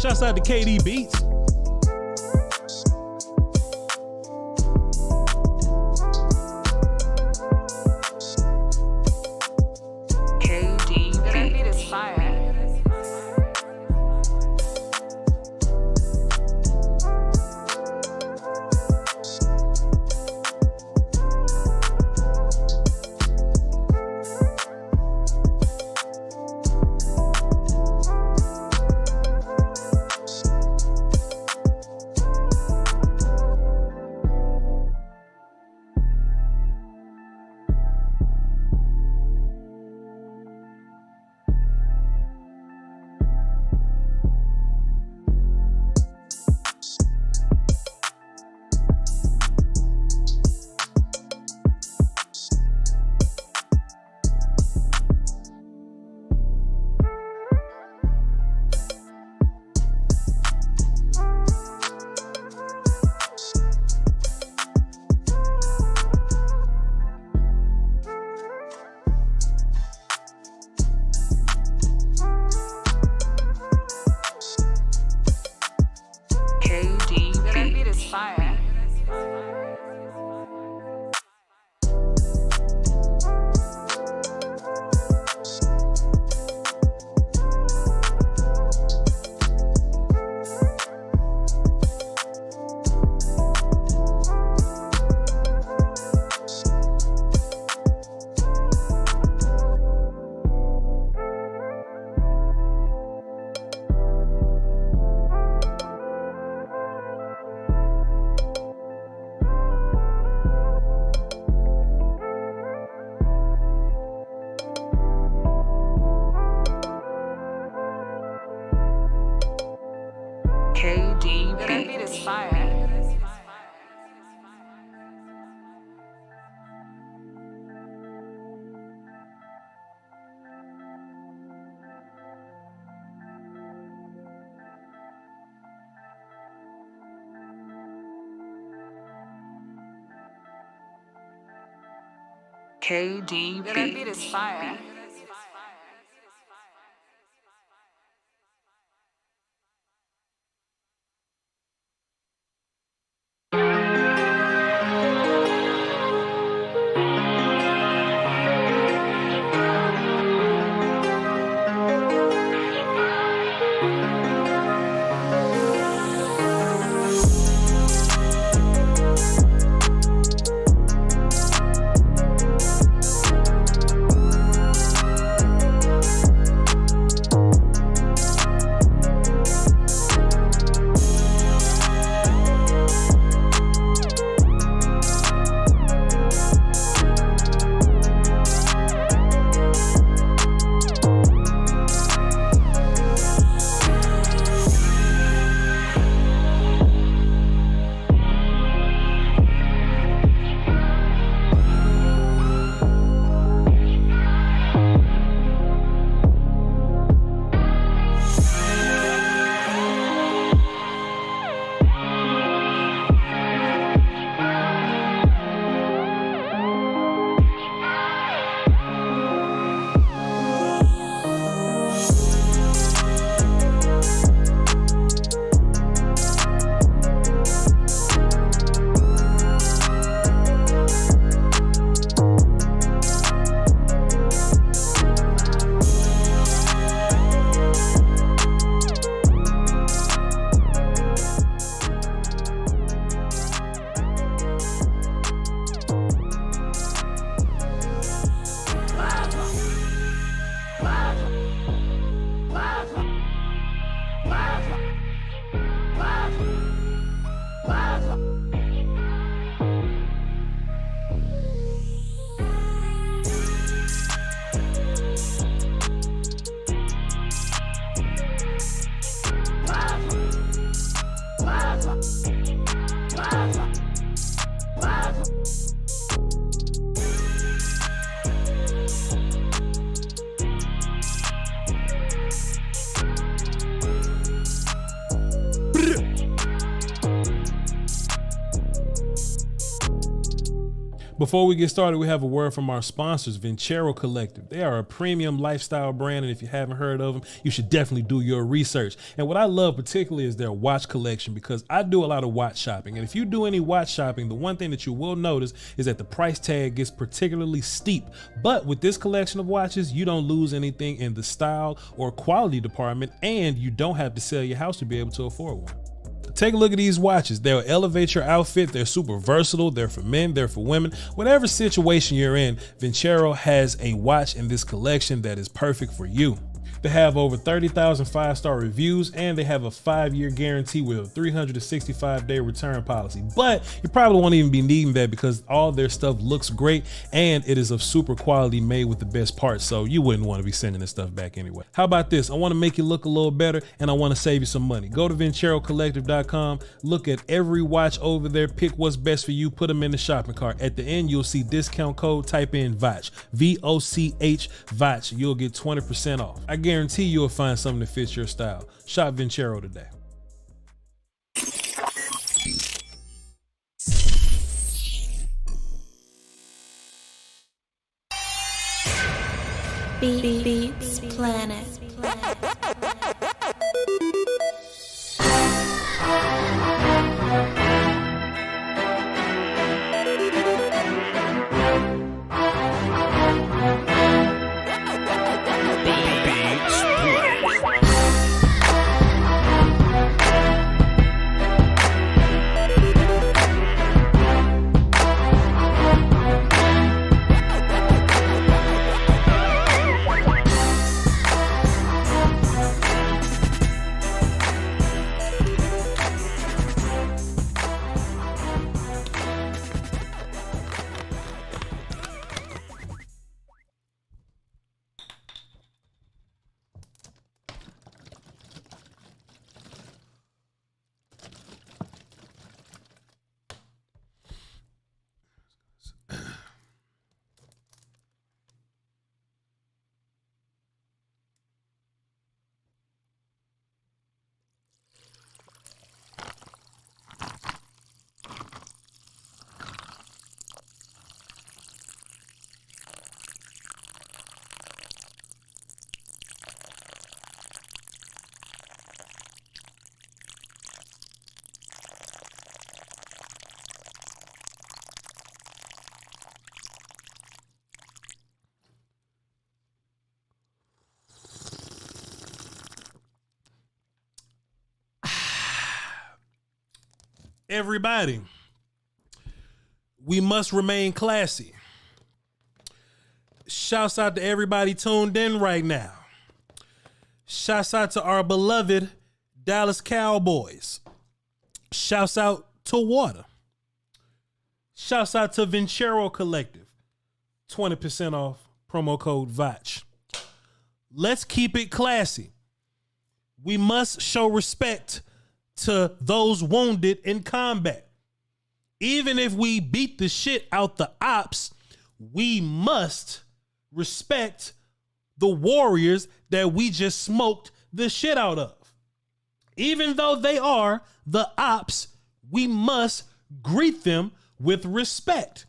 Shouts out to KD Beats. That beat is fire. That beat is fire. That beat is fire. KD, that beat is fire. Before we get started, we have a word from our sponsors, Vincero Collective. They are a premium lifestyle brand, and if you haven't heard of them, you should definitely do your research. And what I love particularly is their watch collection, because I do a lot of watch shopping. And if you do any watch shopping, the one thing that you will notice is that the price tag gets particularly steep. But with this collection of watches, you don't lose anything in the style or quality department, and you don't have to sell your house to be able to afford one. Take a look at these watches. They'll elevate your outfit. They're super versatile. They're for men, they're for women. Whatever situation you're in, Vincero has a watch in this collection that is perfect for you. They have over 30,000 5-star reviews, and they have a 5-year guarantee with a 365-day return policy. But you probably won't even be needing that, because all their stuff looks great and it is of super quality, made with the best parts, so you wouldn't want to be sending this stuff back anyway. How about this? I want to make you look a little better, and I want to save you some money. Go to VinceroCollective.com, look at every watch over there, pick what's best for you, put them in the shopping cart. At the end, you'll see discount code, type in VOCH, VOCH, VOCH. You'll get 20% off. I guarantee you'll find something that fits your style. Shop Vincero today. Beats Planet. Everybody, we must remain classy. Shouts out to everybody tuned in right now. Shouts out to our beloved Dallas Cowboys. Shouts out to Water. Shouts out to Vincero Collective. 20% off, promo code VOCH. Let's keep it classy. We must show respect to those wounded in combat. Even if we beat the shit out the ops, we must respect the warriors that we just smoked the shit out of. Even though they are the ops, we must greet them with respect.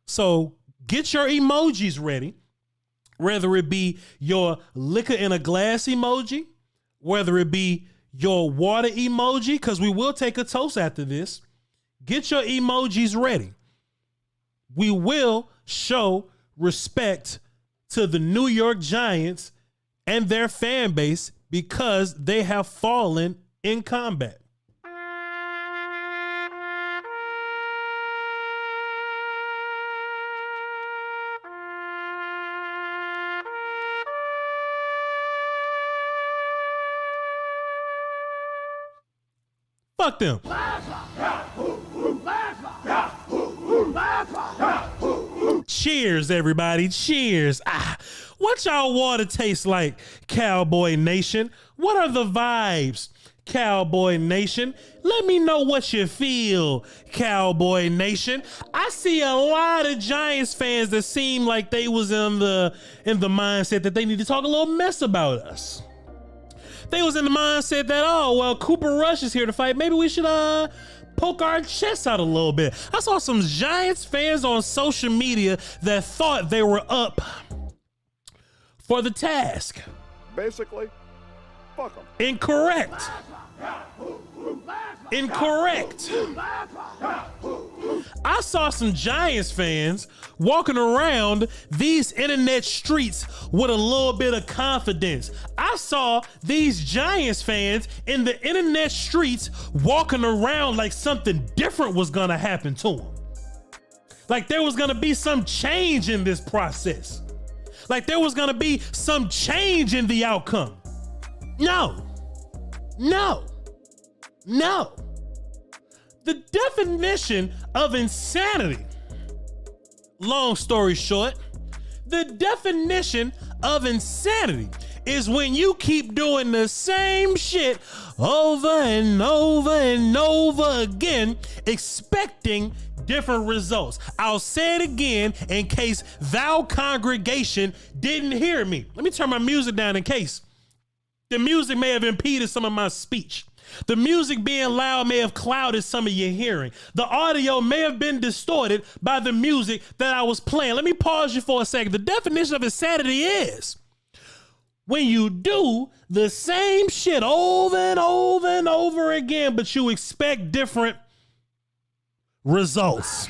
So get your emojis ready, whether it be your liquor in a glass emoji, whether it be your water emoji, because we will take a toast after this. Get your emojis ready. We will show respect to the New York Giants and their fan base because they have fallen in combat. Fuck them. Cheers, everybody. Cheers. What y'all water taste like, Cowboy Nation? What are the vibes, Cowboy Nation? Let me know what you feel, Cowboy Nation. I see a lot of Giants fans that seem like they was in the mindset that they need to talk a little mess about us. They was in the mindset that, oh, well, Cooper Rush is here to fight. Maybe we should poke our chests out a little bit. I saw some Giants fans on social media that thought they were up for the task. Basically, fuck them. Incorrect. I saw some Giants fans walking around these internet streets with a little bit of confidence. I saw these Giants fans in the internet streets walking around like something different was gonna happen to them. Like there was gonna be some change in this process. Like there was gonna be some change in the outcome. No. The definition of insanity, long story short, the definition of insanity is when you keep doing the same shit over and over and over again, expecting different results. I'll say it again in case thou congregation didn't hear me. Let me turn my music down in case the music may have impeded some of my speech. The music being loud may have clouded some of your hearing. The audio may have been distorted by the music that I was playing. Let me pause you for a second. The definition of insanity is when you do the same shit over and over and over again, but you expect different results.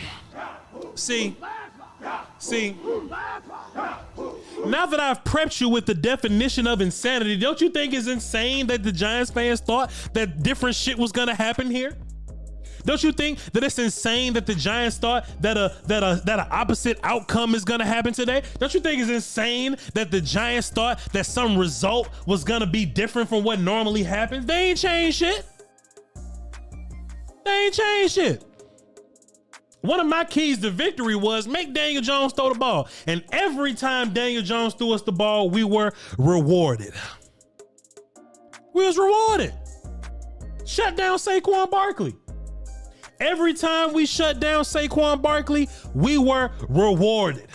See, now that I've prepped you with the definition of insanity, don't you think it's insane that the Giants fans thought that different shit was gonna happen here? Don't you think that it's insane that the Giants thought that an opposite outcome is gonna happen today? Don't you think it's insane that the Giants thought that some result was gonna be different from what normally happens? They ain't changed shit. One of my keys to victory was make Daniel Jones throw the ball. And every time Daniel Jones threw us the ball, we were rewarded. Shut down Saquon Barkley. Every time we shut down Saquon Barkley, we were rewarded.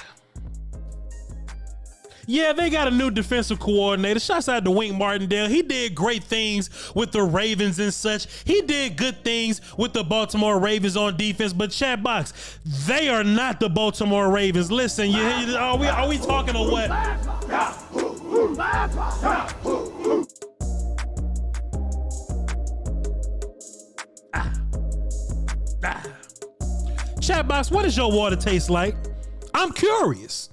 Yeah, they got a new defensive coordinator. Shouts out to Wink Martindale. He did great things with the Ravens and such. He did good things with the Baltimore Ravens on defense. But chat box, they are not the Baltimore Ravens. Listen, are we talking to what? Chat box, what does your water taste like? I'm curious.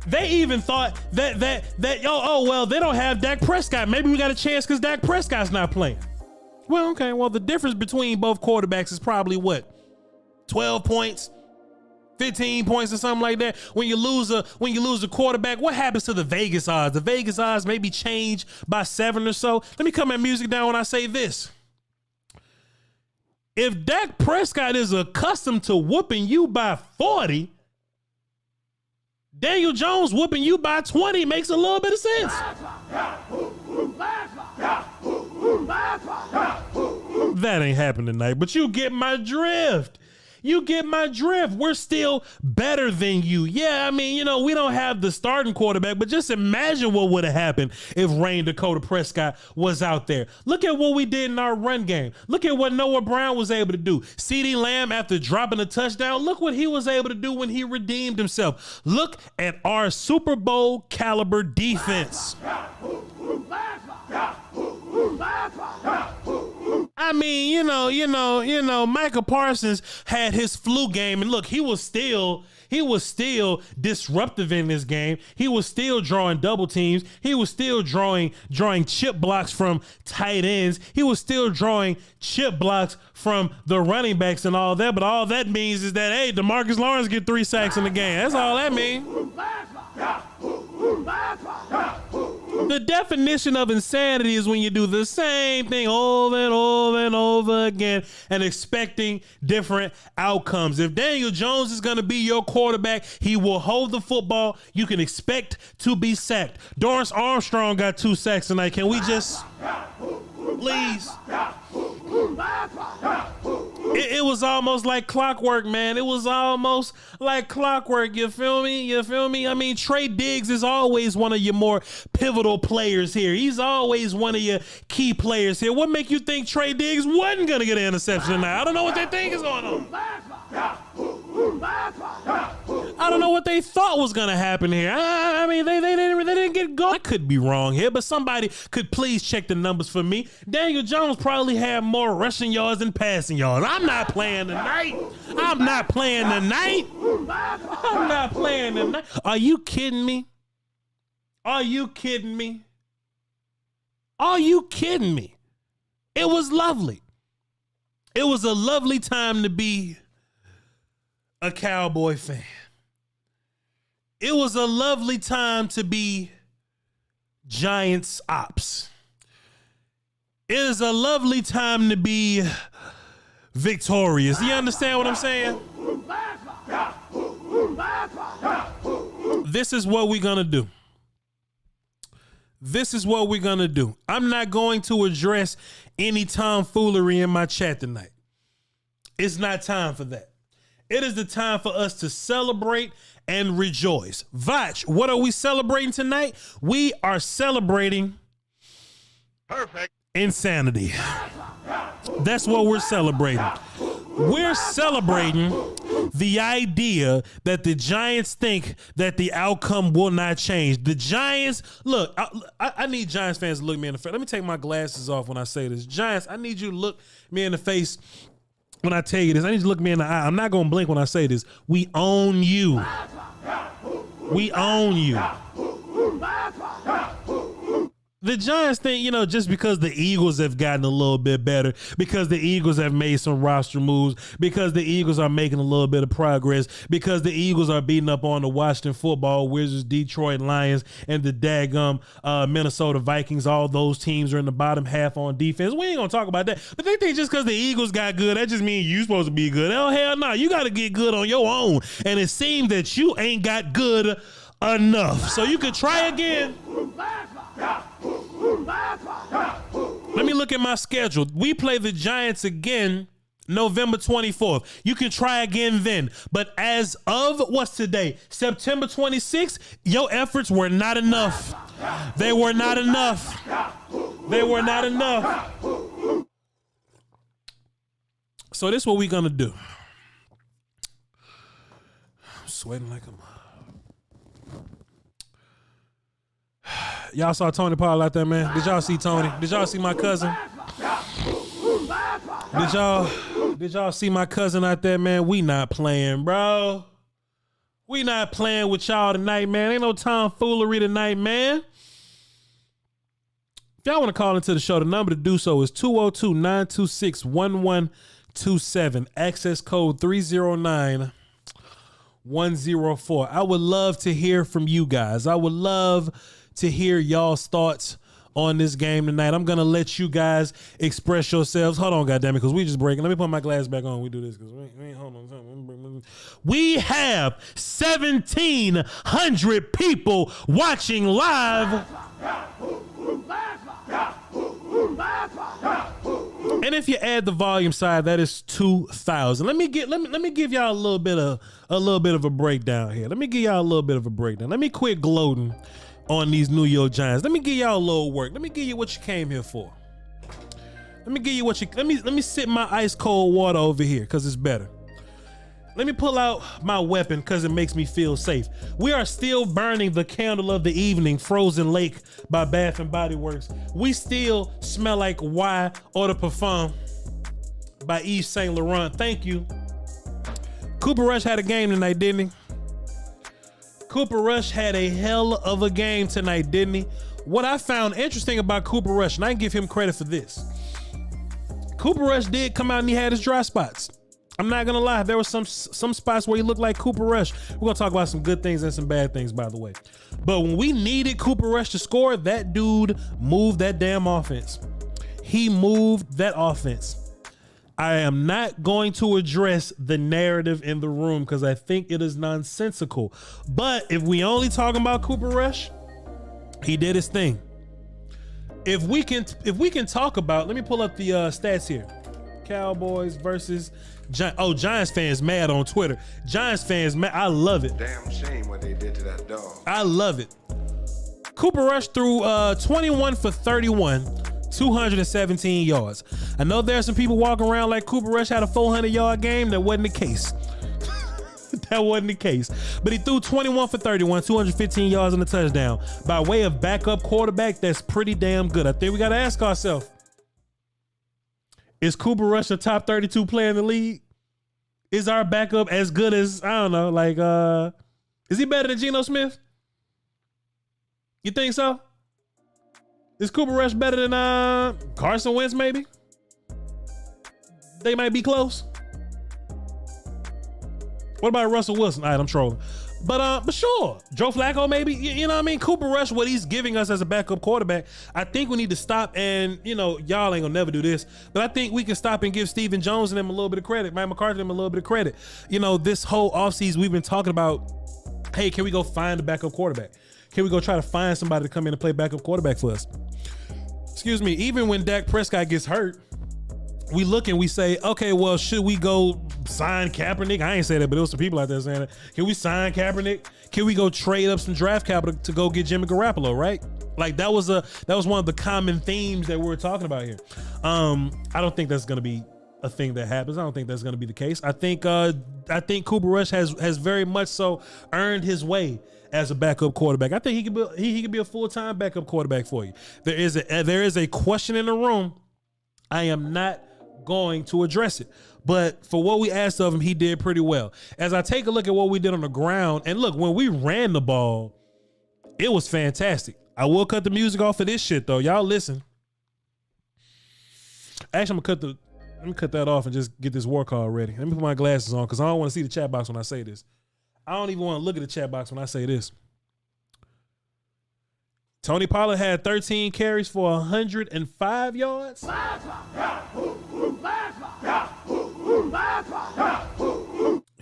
They even thought that they don't have Dak Prescott. Maybe we got a chance because Dak Prescott's not playing. Well, okay. Well, the difference between both quarterbacks is probably what? 12 points, 15 points or something like that. When you lose a quarterback, what happens to the Vegas odds? The Vegas odds maybe change by 7 or so. Let me cut my music down when I say this. If Dak Prescott is accustomed to whooping you by 40, Daniel Jones whooping you by 20 makes a little bit of sense. That ain't happening tonight, but you get my drift. We're still better than you. Yeah, I mean, we don't have the starting quarterback, but just imagine what would have happened if Rain Dakota Prescott was out there. Look at what we did in our run game. Look at what Noah Brown was able to do. CeeDee Lamb, after dropping a touchdown, look what he was able to do when he redeemed himself. Look at our Super Bowl caliber defense. I mean, Micah Parsons had his flu game, and look, he was still disruptive in this game. He was still drawing double teams. He was still drawing chip blocks from tight ends. He was still drawing chip blocks from the running backs and all that. But all that means is that, hey, DeMarcus Lawrence get 3 sacks in the game. That's all that means. The definition of insanity is when you do the same thing over and over and over again and expecting different outcomes. If Daniel Jones is going to be your quarterback, he will hold the football. You can expect to be sacked. Dorrance Armstrong got 2 sacks tonight. Can we just, please? It was almost like clockwork, man. It was almost like clockwork. You feel me? You feel me? I mean, Trey Diggs is always one of your more pivotal players here. He's always one of your key players here. What make you think Trey Diggs wasn't going to get an interception tonight? I don't know what they think is going on. I don't know what they thought was going to happen here. I mean, they didn't get going. I could be wrong here, but somebody could please check the numbers for me. Daniel Jones probably had more rushing yards than passing yards. I'm not playing tonight. I'm not playing tonight. I'm not playing tonight. Are you kidding me? Are you kidding me? Are you kidding me? It was lovely. It was a lovely time to be a Cowboy fan. It was a lovely time to be Giants ops. It is a lovely time to be victorious. You understand what I'm saying? This is what we're going to do. This is what we're going to do. I'm not going to address any tomfoolery in my chat tonight. It's not time for that. It is the time for us to celebrate and rejoice. Voch, what are we celebrating tonight? We are celebrating insanity. That's what we're celebrating. We're celebrating the idea that the Giants think that the outcome will not change. The Giants, look, I need Giants fans to look me in the face. Let me take my glasses off when I say this. Giants, I need you to look me in the face when I tell you this. I need you to look me in the eye. I'm not going to blink when I say this. We own you. We own you. The Giants think, you know, just because the Eagles have gotten a little bit better, because the Eagles have made some roster moves, because the Eagles are making a little bit of progress, because the Eagles are beating up on the Washington Football Wizards, Detroit Lions, and the daggum Minnesota Vikings. All those teams are in the bottom half on defense. We ain't going to talk about that. But they think just because the Eagles got good, that just means you supposed to be good. Oh, hell no. You got to get good on your own. And it seems that you ain't got good enough. So you could try again. Let me look at my schedule. We play the Giants again November 24th. You can try again then. But as of what's today, September 26th, your efforts were not enough. They were not enough. They were not enough. So this is what we're going to do. I'm sweating like a... Y'all saw Tony Paul out there, man? Did y'all see Tony? Did y'all see my cousin? Did y'all see my cousin out there, man? We not playing, bro. We not playing with y'all tonight, man. Ain't no tomfoolery tonight, man. If y'all want to call into the show, the number to do so is 202-926-1127. Access code 309-104. I would love to hear from you guys. I would love to hear y'all's thoughts on this game tonight. I'm going to let you guys express yourselves. Hold on, goddammit, because we just breaking. Let me put my glass back on. We do this because hold on. We have 1,700 people watching live. And if you add the volume side, that is 2,000. Let me give y'all a little bit of a breakdown here. Let me give y'all a little bit of a breakdown. Let me quit gloating on these New York Giants. Let me give y'all a little work. Let me give you what you came here for. Let me give you what you let me sip my ice cold water over here because it's better. Let me pull out my weapon because it makes me feel safe. We are still burning the candle of the evening, Frozen Lake by Bath and Body Works. We still smell like Y Eau de Parfum by Yves Saint Laurent. Thank you. Cooper Rush had a game tonight, didn't he? Cooper Rush had a hell of a game tonight, didn't he? What I found interesting about Cooper Rush, and I can give him credit for this. Cooper Rush did come out and he had his dry spots. I'm not gonna lie, there were some spots where he looked like Cooper Rush. We're gonna talk about some good things and some bad things, by the way. But when we needed Cooper Rush to score, that dude moved that damn offense. He moved that offense. I am not going to address the narrative in the room because I think it is nonsensical. But if we only talking about Cooper Rush, he did his thing. If we can talk about, let me pull up the stats here. Cowboys versus Giants. Oh, Giants fans mad on Twitter. Giants fans mad. I love it. Damn shame what they did to that dog. I love it. Cooper Rush threw 21 for 31, 217 yards. I know there's some people walking around like Cooper Rush had a 400-yard game. That wasn't the case. That wasn't the case. But he threw 21 for 31, 215 yards and a touchdown. By way of backup quarterback, that's pretty damn good. I think we got to ask ourselves, is Cooper Rush a top 32 player in the league? Is our backup as good as, I don't know, like, is he better than Geno Smith? You think so? Is Cooper Rush better than Carson Wentz maybe? They might be close. What about Russell Wilson? All right, I'm trolling. But sure, Joe Flacco maybe. You know what I mean? Cooper Rush, what he's giving us as a backup quarterback, I think we need to stop and, y'all ain't gonna never do this, but I think we can stop and give Stephen Jones and them a little bit of credit, Mike McCarthy and them a little bit of credit. This whole offseason we've been talking about, hey, can we go find a backup quarterback? Can we go try to find somebody to come in and play backup quarterback for us? Excuse me, even when Dak Prescott gets hurt, we look and we say, okay, well, should we go sign Kaepernick? I ain't say that, but there was some people out there saying that. Can we sign Kaepernick? Can we go trade up some draft capital to go get Jimmy Garoppolo, right? Like that was one of the common themes that we're talking about here. I don't think that's gonna be a thing that happens. I don't think that's gonna be the case. I think Cooper Rush has very much so earned his way as a backup quarterback. I think he could be a full-time backup quarterback for you. There is a question in the room. I am not going to address it, but for what we asked of him, he did pretty well. As I take a look at what we did on the ground, and look, when we ran the ball, it was fantastic. I will cut the music off of this shit though. Y'all listen. Actually, let me cut that off and just get this war call ready. Let me put my glasses on because I don't want to see the chat box when I say this. I don't even want to look at the chat box when I say this. Tony Pollard had 13 carries for 105 yards.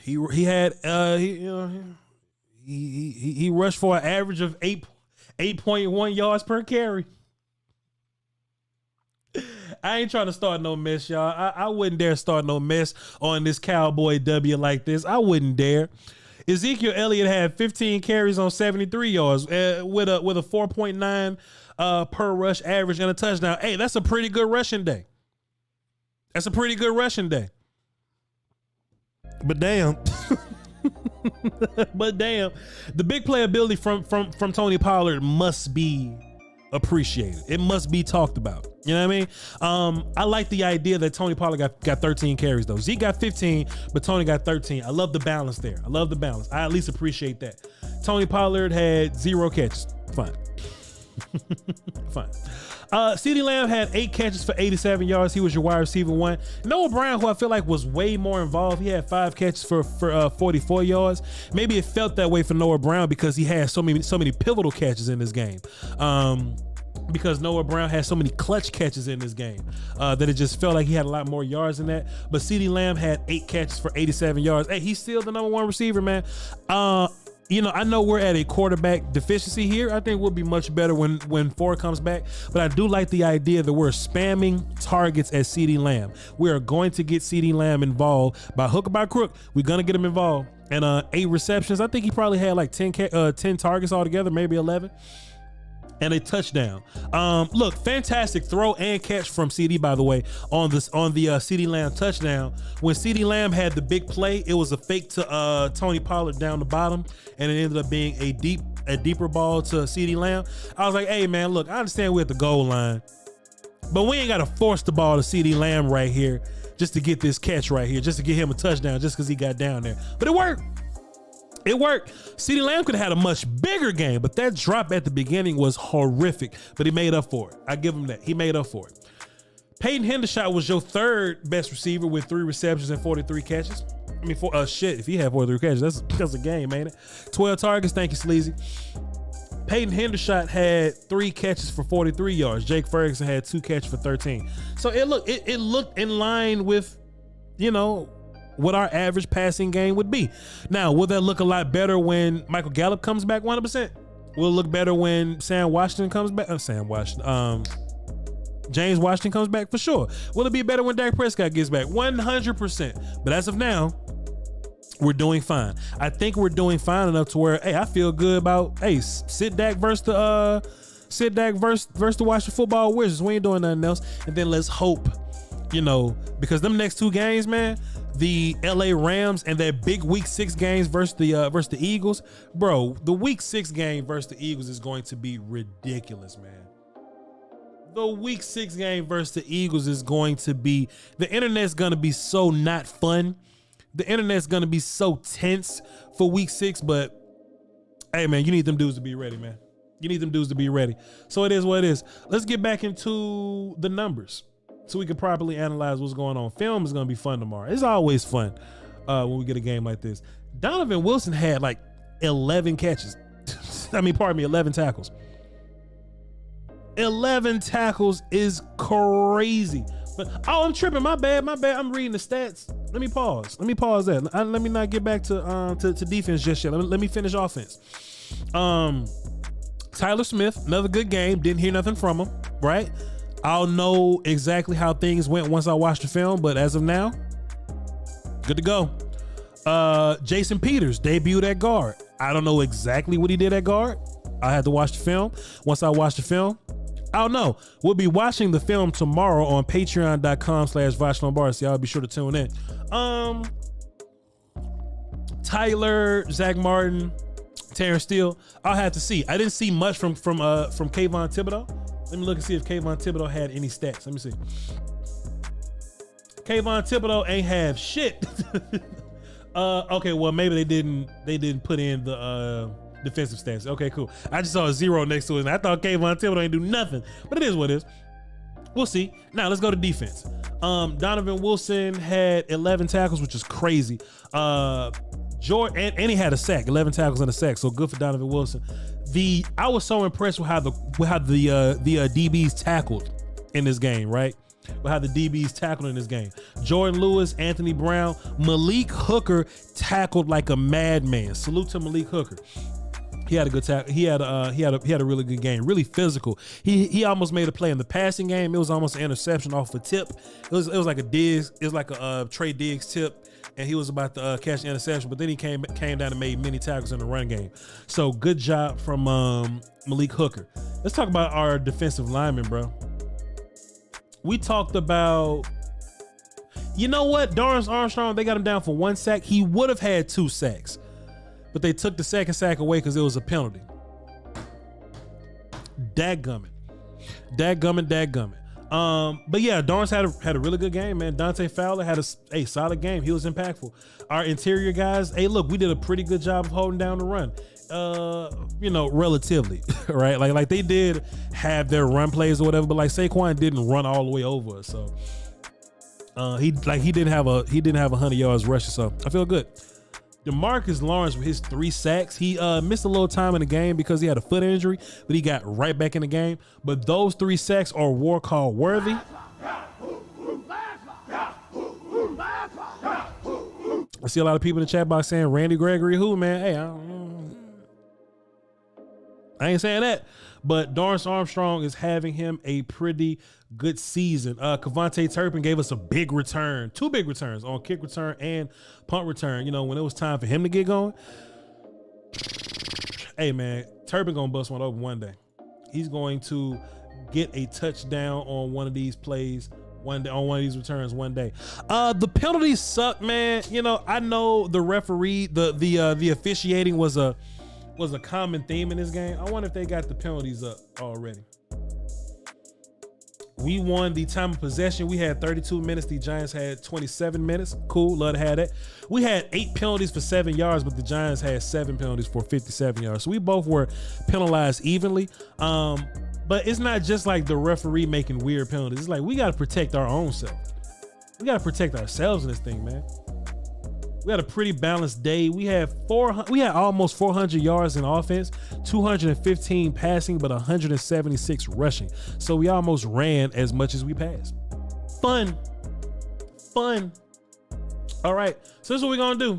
He had he rushed for an average of 8.1 yards per carry. I ain't trying to start no mess, y'all. I wouldn't dare start no mess on this Cowboy W like this. I wouldn't dare. Ezekiel Elliott had 15 carries on 73 yards with a 4.9 per rush average and a touchdown. Hey, that's a pretty good rushing day. But damn. The big playability from Tony Pollard must be appreciated. It must be talked about. You know what I mean? I like the idea that Tony Pollard got 13 carries though. Zeke got 15, but Tony got 13. I love the balance there. I at least appreciate that. Tony Pollard had 0 catches. Fine. Fine. CeeDee Lamb had 8 catches for 87 yards. He was your wide receiver 1. Noah Brown, who I feel like was way more involved, he had 5 catches for 44 yards. Maybe it felt that way for Noah Brown because he had so many pivotal catches in this game. Because Noah Brown had so many clutch catches in this game that it just felt like he had a lot more yards than that. But CeeDee Lamb had 8 catches for 87 yards. Hey, he's still the number 1 receiver, man. I know we're at a quarterback deficiency here. I think we'll be much better when Ford comes back. But I do like the idea that we're spamming targets at CeeDee Lamb. We are going to get CeeDee Lamb involved by hook or by crook. We're going to get him involved. And 8 receptions. I think he probably had like 10 targets altogether, maybe 11. And a touchdown. Look, fantastic throw and catch from CeeDee, by the way, on the CeeDee Lamb touchdown. When CeeDee Lamb had the big play, it was a fake to Tony Pollard down the bottom, and it ended up being a deeper ball to CeeDee Lamb. I was like, hey man, look, I understand we're at the goal line, but we ain't got to force the ball to CeeDee Lamb right here just to get this catch right here, just to get him a touchdown, just because he got down there. But it worked. CeeDee Lamb could have had a much bigger game, but that drop at the beginning was horrific, but he made up for it. I give him that. He made up for it. Peyton Hendershot was your 3rd best receiver with 3 receptions and 43 catches. I mean, if he had 43 catches, that's a game, ain't it? 12 targets. Thank you, Sleazy. Peyton Hendershot had 3 catches for 43 yards. Jake Ferguson had 2 catches for 13. So it looked in line with, what our average passing game would be. Now, will that look a lot better when Michael Gallup comes back? 100%. Will it look better when Sam Washington comes back? James Washington comes back? For sure. Will it be better when Dak Prescott gets back? 100%. But as of now, we're doing fine. I think we're doing fine enough to where, hey, I feel good about, hey, sit Dak versus the Washington Football Wizards. We ain't doing nothing else. And then let's hope, because them next two games, man, the LA Rams and that big week 6 games versus the Eagles, bro, the week 6 game versus the Eagles is going to be ridiculous, man. The week 6 game versus the Eagles is going to be, the internet's going to be so not fun. The internet's going to be so tense for week 6, but hey, man, you need them dudes to be ready, man. You need them dudes to be ready. So it is what it is. Let's get back into the numbers so we can properly analyze what's going on. Film is going to be fun tomorrow. It's always fun when we get a game like this. Donovan Wilson had like 11 catches. 11 tackles. 11 tackles is crazy. But I'm tripping. My bad. I'm reading the stats. Let me pause that. Let me not get back to defense just yet. Let me finish offense. Tyler Smith, another good game. Didn't hear nothing from him, right? I'll know exactly how things went once I watch the film, but as of now, good to go. Jason Peters debuted at guard. I don't know exactly what he did at guard. I had to watch the film. Once I watch the film, I don't know. We'll be watching the film tomorrow on patreon.com/Voch Lombardi. So y'all be sure to tune in. Tyler, Zach Martin, Terrence Steele. I'll have to see. I didn't see much from Kayvon Thibodeau. Let me look and see if Kayvon Thibodeau had any stats. Let me see. Kayvon Thibodeau ain't have shit. Okay, well maybe they didn't put in the defensive stats. Okay, cool. I just saw a 0 next to it, and I thought Kayvon Thibodeau ain't do nothing. But it is what it is. We'll see. Now let's go to defense. Donovan Wilson had 11 tackles, which is crazy. Jordan and he had a sack, 11 tackles and a sack. So good for Donovan Wilson. I was so impressed with how the DBs tackled in this game, right? With how the DBs tackled in this game. Jordan Lewis, Anthony Brown, Malik Hooker tackled like a madman. Salute to Malik Hooker. He had a good tackle. He had a really good game. Really physical. He almost made a play in the passing game. It was almost an interception off a tip. It was like a Diggs. It was like a Trey Diggs tip, and he was about to catch the interception. But then he came down and made many tackles in the run game. So good job from Malik Hooker. Let's talk about our defensive linemen, bro. We talked about, you know what? Dorrance Armstrong, they got him down for 1 sack. He would have had 2 sacks. But they took the second sack away because it was a penalty. Dadgummit. But yeah, Dorrance had a really good game, man. Dante Fowler had a solid game. He was impactful. Our interior guys, hey, look, we did a pretty good job of holding down the run. Relatively, right? Like they did have their run plays or whatever, but like Saquon didn't run all the way over us. So he didn't have 100 yards rushing. So I feel good. DeMarcus Lawrence with his 3 sacks. He missed a little time in the game because he had a foot injury, but he got right back in the game. But those 3 sacks are war call worthy. I see a lot of people in the chat box saying Randy Gregory who, man? Hey, I ain't saying that. But Dorrance Armstrong is having him a pretty good season. Kavontae Turpin gave us a big return, 2 big returns on kick return and punt return. You know, when it was time for him to get going. Hey, man, Turpin gonna bust one open one day. He's going to get a touchdown on one of these plays one day, on one of these returns one day. The penalties suck, man. You know, I know the referee, the officiating was a common theme in this game. I wonder if they got the penalties up already. We won the time of possession. We had 32 minutes. The Giants had 27 minutes. Cool. Love to have that. We had 8 penalties for 7 yards, but the Giants had 7 penalties for 57 yards. So we both were penalized evenly. But it's not just like the referee making weird penalties. It's like we got to protect our own self. We got to protect ourselves in this thing, man. We had a pretty balanced day. We had almost 400 yards in offense, 215 passing, but 176 rushing. So we almost ran as much as we passed. Fun. All right, so this is what we're gonna do.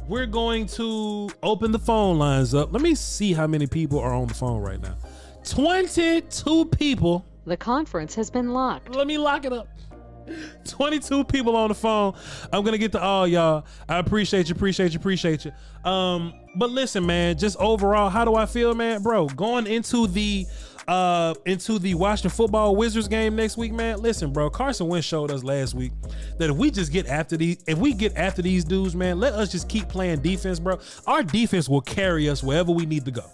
We're going to open the phone lines up. Let me see how many people are on the phone right now. 22 people. The conference has been locked. Let me lock it up. 22 people on the phone. I'm gonna get to all y'all. I appreciate you. But listen, man, just overall, how do I feel, man? Bro, going into the Washington football Wizards game next week, man. Listen, bro, Carson Wentz showed us last week that if we get after these dudes, man, let us just keep playing defense, bro. Our defense will carry us wherever we need to go.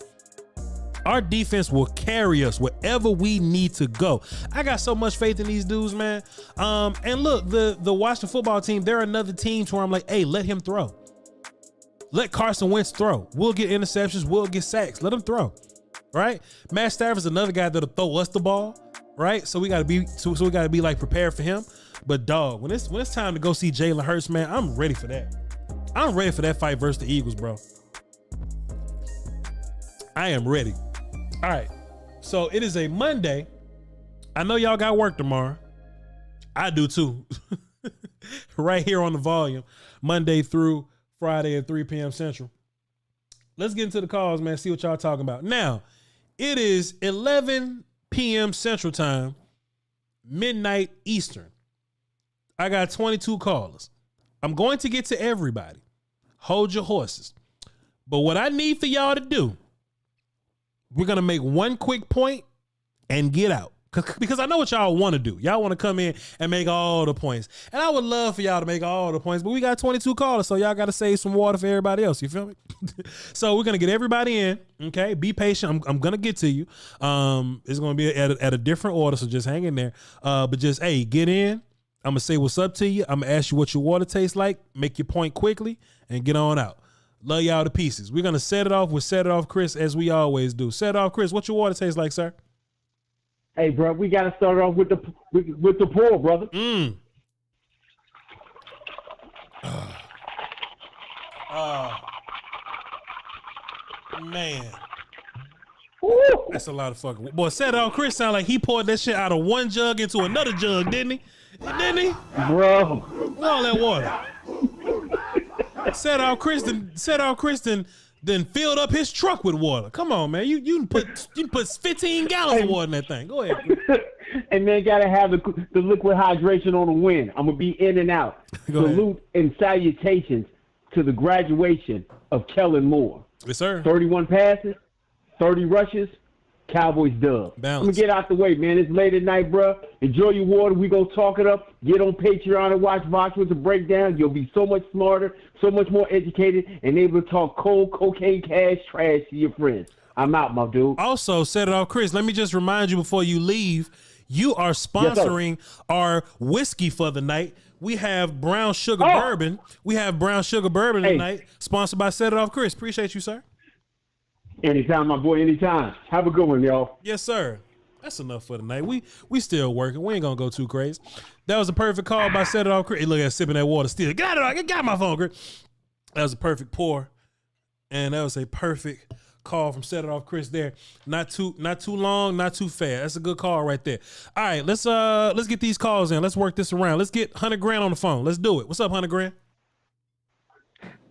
Our defense will carry us wherever we need to go. I got so much faith in these dudes, man. And look, the Washington football team, they're another team to where I'm like, hey, let him throw. Let Carson Wentz throw. We'll get interceptions. We'll get sacks. Let him throw. Right? Matt Stafford's another guy that'll throw us the ball. Right? So we gotta be like prepared for him. But dog, when it's time to go see Jalen Hurts, man, I'm ready for that. I'm ready for that fight versus the Eagles, bro. I am ready. All right, so it is a Monday. I know y'all got work tomorrow. I do too. Right here on the volume, Monday through Friday at 3 p.m. Central. Let's get into the calls, man, see what y'all talking about. Now, it is 11 p.m. Central Time, midnight Eastern. I got 22 callers. I'm going to get to everybody. Hold your horses. But what I need for y'all to do, we're going to make one quick point and get out. Because I know what y'all want to do. Y'all want to come in and make all the points. And I would love for y'all to make all the points, but we got 22 callers, so y'all got to save some water for everybody else. You feel me? So we're going to get everybody in, okay? Be patient. I'm going to get to you. It's going to be at a different order, so just hang in there. But just, hey, get in. I'm going to say what's up to you. I'm going to ask you what your water tastes like. Make your point quickly and get on out. Love y'all to pieces. We're going to set it off with Set It Off Chris, as we always do. Set it off, Chris. What your water tastes like, sir? Hey, bro, we got to start off with the pour, brother. Man. Woo. That's a lot of fucking... Boy, Set It Off Chris sound like he poured that shit out of one jug into another jug, didn't he? Bro. Where all that water? Set It Off Kristen then filled up his truck with water. Come on, man. You put 15 gallons of water in that thing. Go ahead. And man, gotta have the liquid hydration on the win. I'm gonna be in and out. Salute and salutations to the graduation of Kellen Moore. Yes, sir. 31 passes, 30 rushes, Cowboys dub. I'm gonna get out the way, man. It's late at night, bro. Enjoy your water. We gonna talk it up. Get on Patreon and watch Voch with the breakdown. You'll be so much smarter, so much more educated, and able to talk cold cocaine cash trash to your friends. I'm out, my dude. Also, Set It Off Chris, let me just remind you before you leave, you are sponsoring our whiskey for the night. We have brown sugar bourbon. We have brown sugar bourbon tonight, sponsored by Set It Off Chris. Appreciate you, sir. Anytime, my boy, anytime. Have a good one, y'all. Yes, sir. That's enough for tonight. We still working. We ain't gonna go too crazy. That was a perfect call by Set It Off Chris. Hey, look at sipping that water still. Get out of it. Get my phone, Chris. That was a perfect pour. And that was a perfect call from Set It Off Chris there. Not too long, not too fast. That's a good call right there. All right, let's get these calls in. Let's work this around. Let's get 100 grand on the phone. Let's do it. What's up, 100 grand?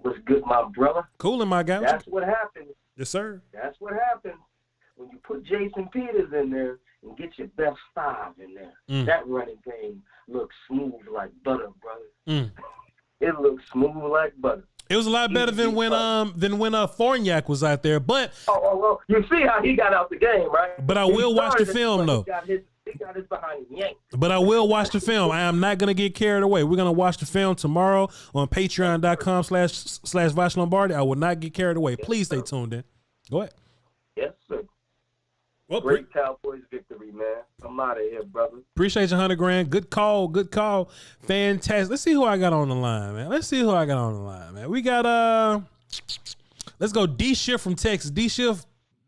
What's good, my brother? Coolin', my guy. That's what happens. Yes, sir. That's what happens when you put Jason Peters in there and get your best five in there. That running game looks smooth like butter, brother. It looks smooth like butter. It was a lot better than when Fournier was out there, but well, you see how he got out the game, right? But I will watch the film though. He got his behind him yanked. But I will watch the film. I am not gonna get carried away. We're gonna watch the film tomorrow on patreon.com/Voch Lombardi. I will not get carried away. Please stay tuned in. Go ahead. Yes, sir. Well, great Cowboys victory, man. I'm out of here, brother. Appreciate you, 100 grand. Good call. Good call. Fantastic. Let's see who I got on the line, man. We got let's go D-Shift from Texas. D-Shift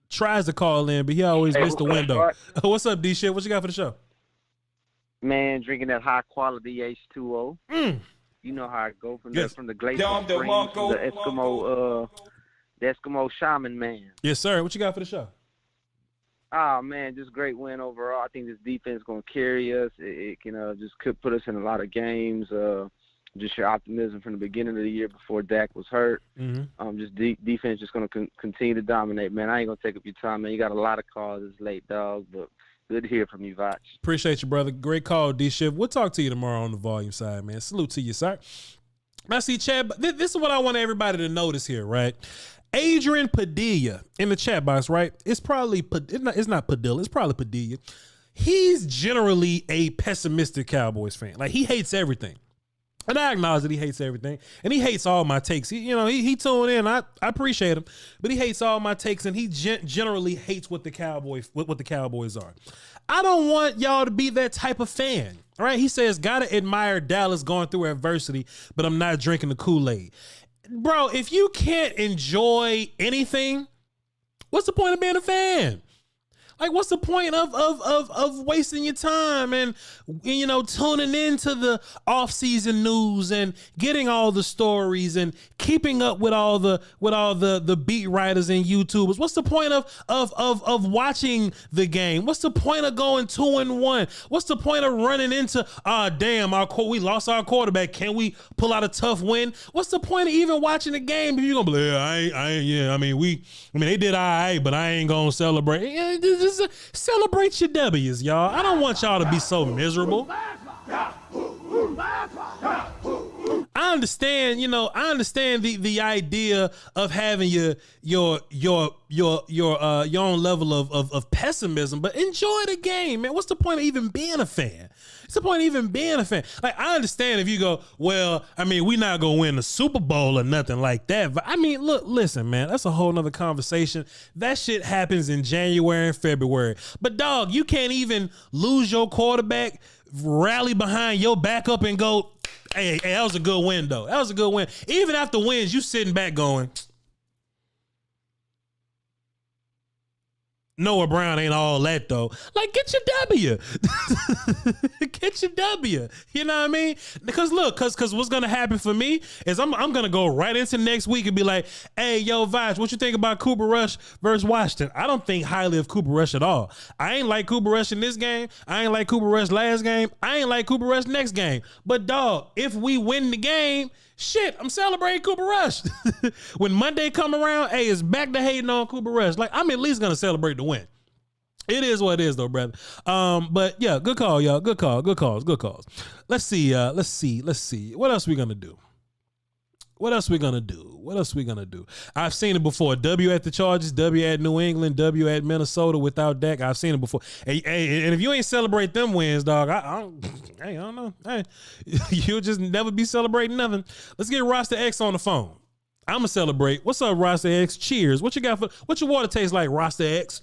tries to call in, but he always missed the window. What's up, D-Shift? What you got for the show? Man, drinking that high quality H2O. You know how I go from the glacier springs to the Eskimo shaman, man. Yes, sir. What you got for the show? Oh, man, just great win overall. I think this defense is going to carry us. It can just could put us in a lot of games. just your optimism from the beginning of the year before Dak was hurt. Just defense just going to continue to dominate, man. I ain't going to take up your time, man. You got a lot of calls. It's late, dog, but good to hear from you, Voch. Appreciate you, brother. Great call, D-Shift. We'll talk to you tomorrow on the volume side, man. Salute to you, sir. Now, see, Chad, this is what I want everybody to notice here, right? Adrian Padilla in the chat box, right? It's not Padilla. It's probably Padilla. He's generally a pessimistic Cowboys fan. Like, he hates everything. And I acknowledge that he hates everything, and he hates all my takes. He tuned in. I appreciate him, but he hates all my takes, and he generally hates what the Cowboys are. I don't want y'all to be that type of fan. All right, he says, gotta admire Dallas going through adversity, but I'm not drinking the Kool-Aid. Bro, if you can't enjoy anything, what's the point of being a fan? Like, what's the point of wasting your time and tuning into the off-season news and getting all the stories and keeping up with all the beat writers and YouTubers? What's the point of watching the game? What's the point of going 2-1? What's the point of running into we lost our quarterback? Can we pull out a tough win? What's the point of even watching the game if you're gonna be they did all right, but I ain't gonna celebrate. Just celebrate your W's, y'all. I don't want y'all to be so miserable. I understand, the idea of having your own level of pessimism, but enjoy the game, man. What's the point of even being a fan? What's the point of even being a fan? Like, I understand if you go, we're not gonna win the Super Bowl or nothing like that. But listen, man, that's a whole nother conversation. That shit happens in January and February. But dog, you can't even lose your quarterback, rally behind your backup and go, hey, that was a good win, though. That was a good win. Even after wins, you sitting back going, Noah Brown ain't all that, though. Like, get your W. Get your W. You know what I mean? Because look, because what's going to happen for me is I'm going to go right into next week and be like, hey, yo, Voch, what you think about Cooper Rush versus Washington? I don't think highly of Cooper Rush at all. I ain't like Cooper Rush in this game. I ain't like Cooper Rush last game. I ain't like Cooper Rush next game. But, dog, if we win the game, shit, I'm celebrating Cooper Rush. When Monday come around, hey, it's back to hating on Cooper Rush. Like, I'm at least going to celebrate the win. It is what it is, though, brother. But yeah, good call, y'all. Good calls. Let's see. What else we gonna do? I've seen it before. W at the Chargers, W at New England, W at Minnesota without Dak. I've seen it before. Hey, and if you ain't celebrate them wins, dog, I don't know. Hey, you'll just never be celebrating nothing. Let's get Roster X on the phone. I'm gonna celebrate. What's up, Roster X? Cheers. What your water taste like, Roster X?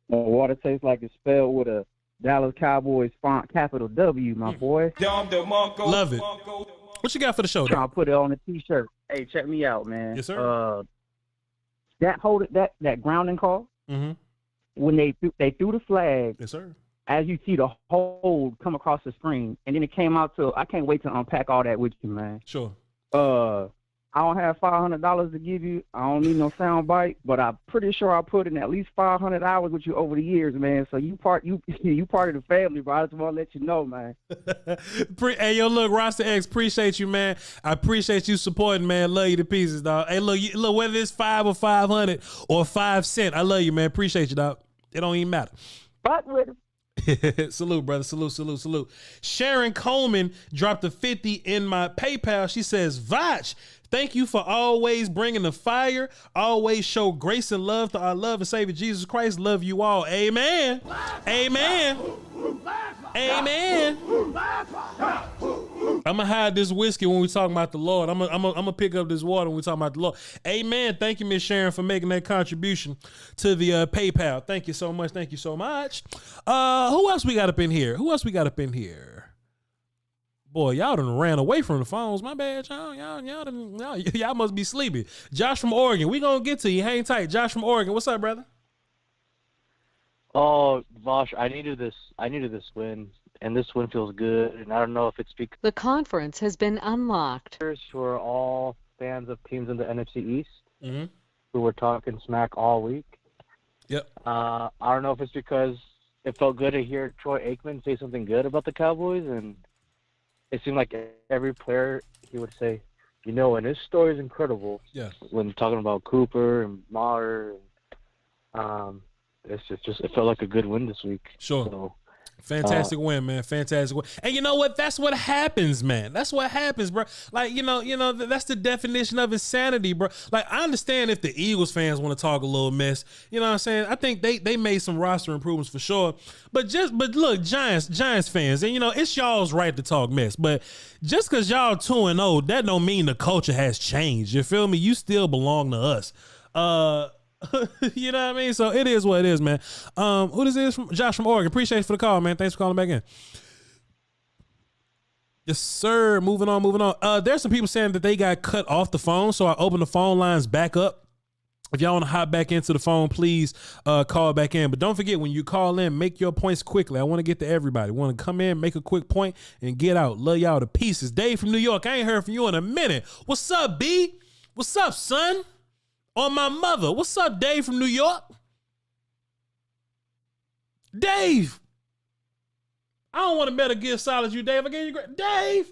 Water tastes like it's spelled with a Dallas Cowboys font, capital W, my boy. Love it. What you got for the show? Trying to put it on a T-shirt. Hey, check me out, man. Yes, sir. That grounding call. Mm-hmm. When they threw the flag. Yes, sir. As you see the hold come across the screen, and then it came out to. I can't wait to unpack all that with you, man. Sure. I don't have $500 to give you. I don't need no sound bite, but I'm pretty sure I put in at least 500 hours with you over the years, man. So you part of the family, bro. I just want to let you know, man. Hey, yo, look, Roster X, appreciate you, man. I appreciate you supporting, man. Love you to pieces, dog. Hey, look, whether it's 5 or 500 or 5 cents, I love you, man. Appreciate you, dog. It don't even matter. Fight with him. Salute, brother. Salute. Sharon Coleman dropped a 50 in my PayPal. She says, Voch, thank you for always bringing the fire. Always show grace and love to our love and Savior Jesus Christ. Love you all. Amen. Amen. Amen. I'm gonna hide this whiskey when we talking about the Lord. I'm gonna pick up this water when we talking about the Lord. Amen. Thank you, Miss Sharon, for making that contribution to the PayPal. Thank you so much. Thank you so much. Who else we got up in here? Boy, y'all done ran away from the phones. My bad, y'all must be sleepy. Josh from Oregon. We gonna get to you. Hang tight. Josh from Oregon. What's up, brother? Oh, Voch, I needed this win, and this win feels good. And I don't know if it's because the conference has been unlocked. Who are all fans of teams in the NFC East, mm-hmm. who were talking smack all week. Yep. I don't know if it's because it felt good to hear Troy Aikman say something good about the Cowboys, and it seemed like every player he would say, you know, and his story is incredible. Yeah. When talking about Cooper and Maher, and it's just it felt like a good win this week. Sure. So, fantastic win, man. Fantastic win. And you know what? That's what happens, man. That's what happens, bro. Like, you know, that's the definition of insanity, bro. Like, I understand if the Eagles fans want to talk a little mess. You know what I'm saying? I think they made some roster improvements for sure. But look, Giants fans, and you know, it's y'all's right to talk mess. But just because y'all 2-0, that don't mean the culture has changed. You feel me? You still belong to us. You know what I mean? So it is what it is, man. Who this is? From Josh from Oregon. Appreciate you for the call, man. Thanks for calling back in. Yes, sir. Moving on. There's some people saying that they got cut off the phone, so I opened the phone lines back up. If y'all want to hop back into the phone, please call back in. But don't forget, when you call in, make your points quickly. I want to get to everybody. Want to come in, make a quick point, and get out. Love y'all to pieces. Dave from New York. I ain't heard from you in a minute. What's up, B? What's up, son? On my mother. What's up, Dave from New York? Dave. I don't want to Metal Gear Solid you, Dave. I gave you great. Dave.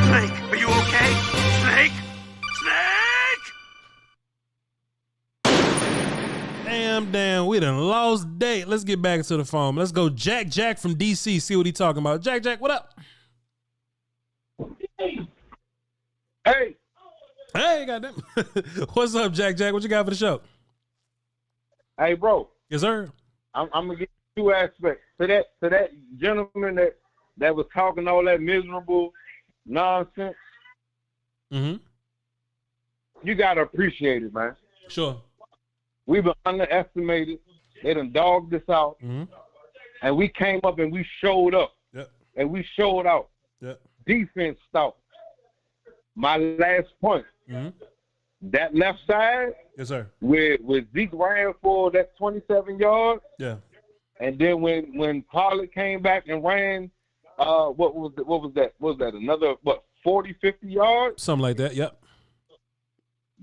Snake, are you okay? Snake? Damn, we done lost Dave. Let's get back to the phone. Let's go Jack from DC, see what he talking about. Jack, what up? Hey, goddamn. What's up, Jack? What you got for the show? Hey, bro. Yes, sir. I'm gonna get two aspects to that gentleman that was talking all that miserable nonsense. Mm-hmm. You gotta appreciate it, man. Sure. We've been underestimated. They done dogged us out. Mm-hmm. And we came up and we showed up. Yep. And we showed out. Yep. Defense stopped. My last point. Mm-hmm. That left side. Yes, sir. Where Zeke ran for that 27 yards. Yeah. And then when Pollard came back and ran, what was that? What was that? Another 40, 50 yards? Something like that. Yep.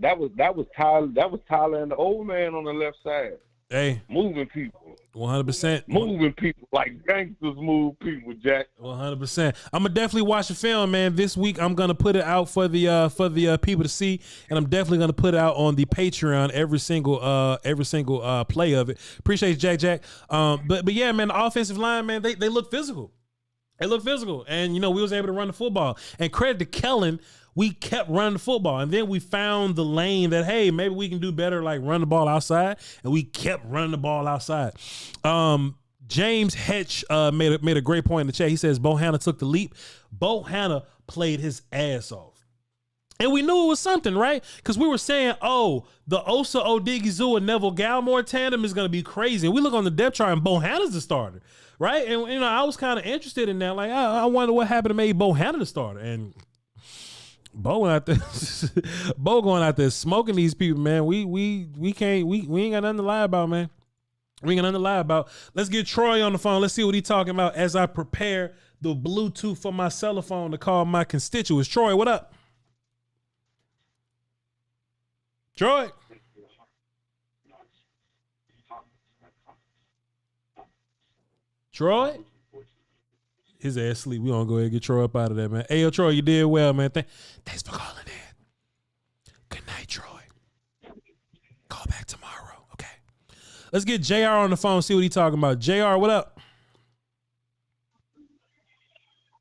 That was Tyler. That was Tyler and the old man on the left side. Hey, moving people. 100%. Moving people like gangsters move people, Jack. 100%. I'm gonna definitely watch the film, man. This week I'm gonna put it out for the people to see, and I'm definitely gonna put it out on the Patreon every single play of it. Appreciate you, Jack. But yeah, man, the offensive line, man, they look physical. They look physical, and you know we was able to run the football. And credit to Kellen. We kept running the football, and then we found the lane that, hey, maybe we can do better, like run the ball outside, and we kept running the ball outside. James Hetch made a great point in the chat. He says Bo Hanna took the leap. Bo Hanna played his ass off. And we knew it was something, right? Because we were saying, oh, the Osa Odigizua Neville Gallimore tandem is going to be crazy. And we look on the depth chart, and Bo Hanna's the starter, right? And, you know, I was kind of interested in that. Like, I wonder what happened to make Bo Hanna the starter. And Bo went out there, Bo going out there smoking these people, man. We ain't got nothing to lie about, man. We ain't got nothing to lie about. Let's get Troy on the phone. Let's see what he's talking about as I prepare the Bluetooth for my cell phone to call my constituents. Troy, what up? Troy. Troy? His ass sleep. We gonna go ahead and get Troy up out of there, man. Hey, yo, Troy, you did well, man. Thanks for calling in. Good night, Troy. Call back tomorrow, okay? Let's get JR on the phone, see what he's talking about. JR, what up?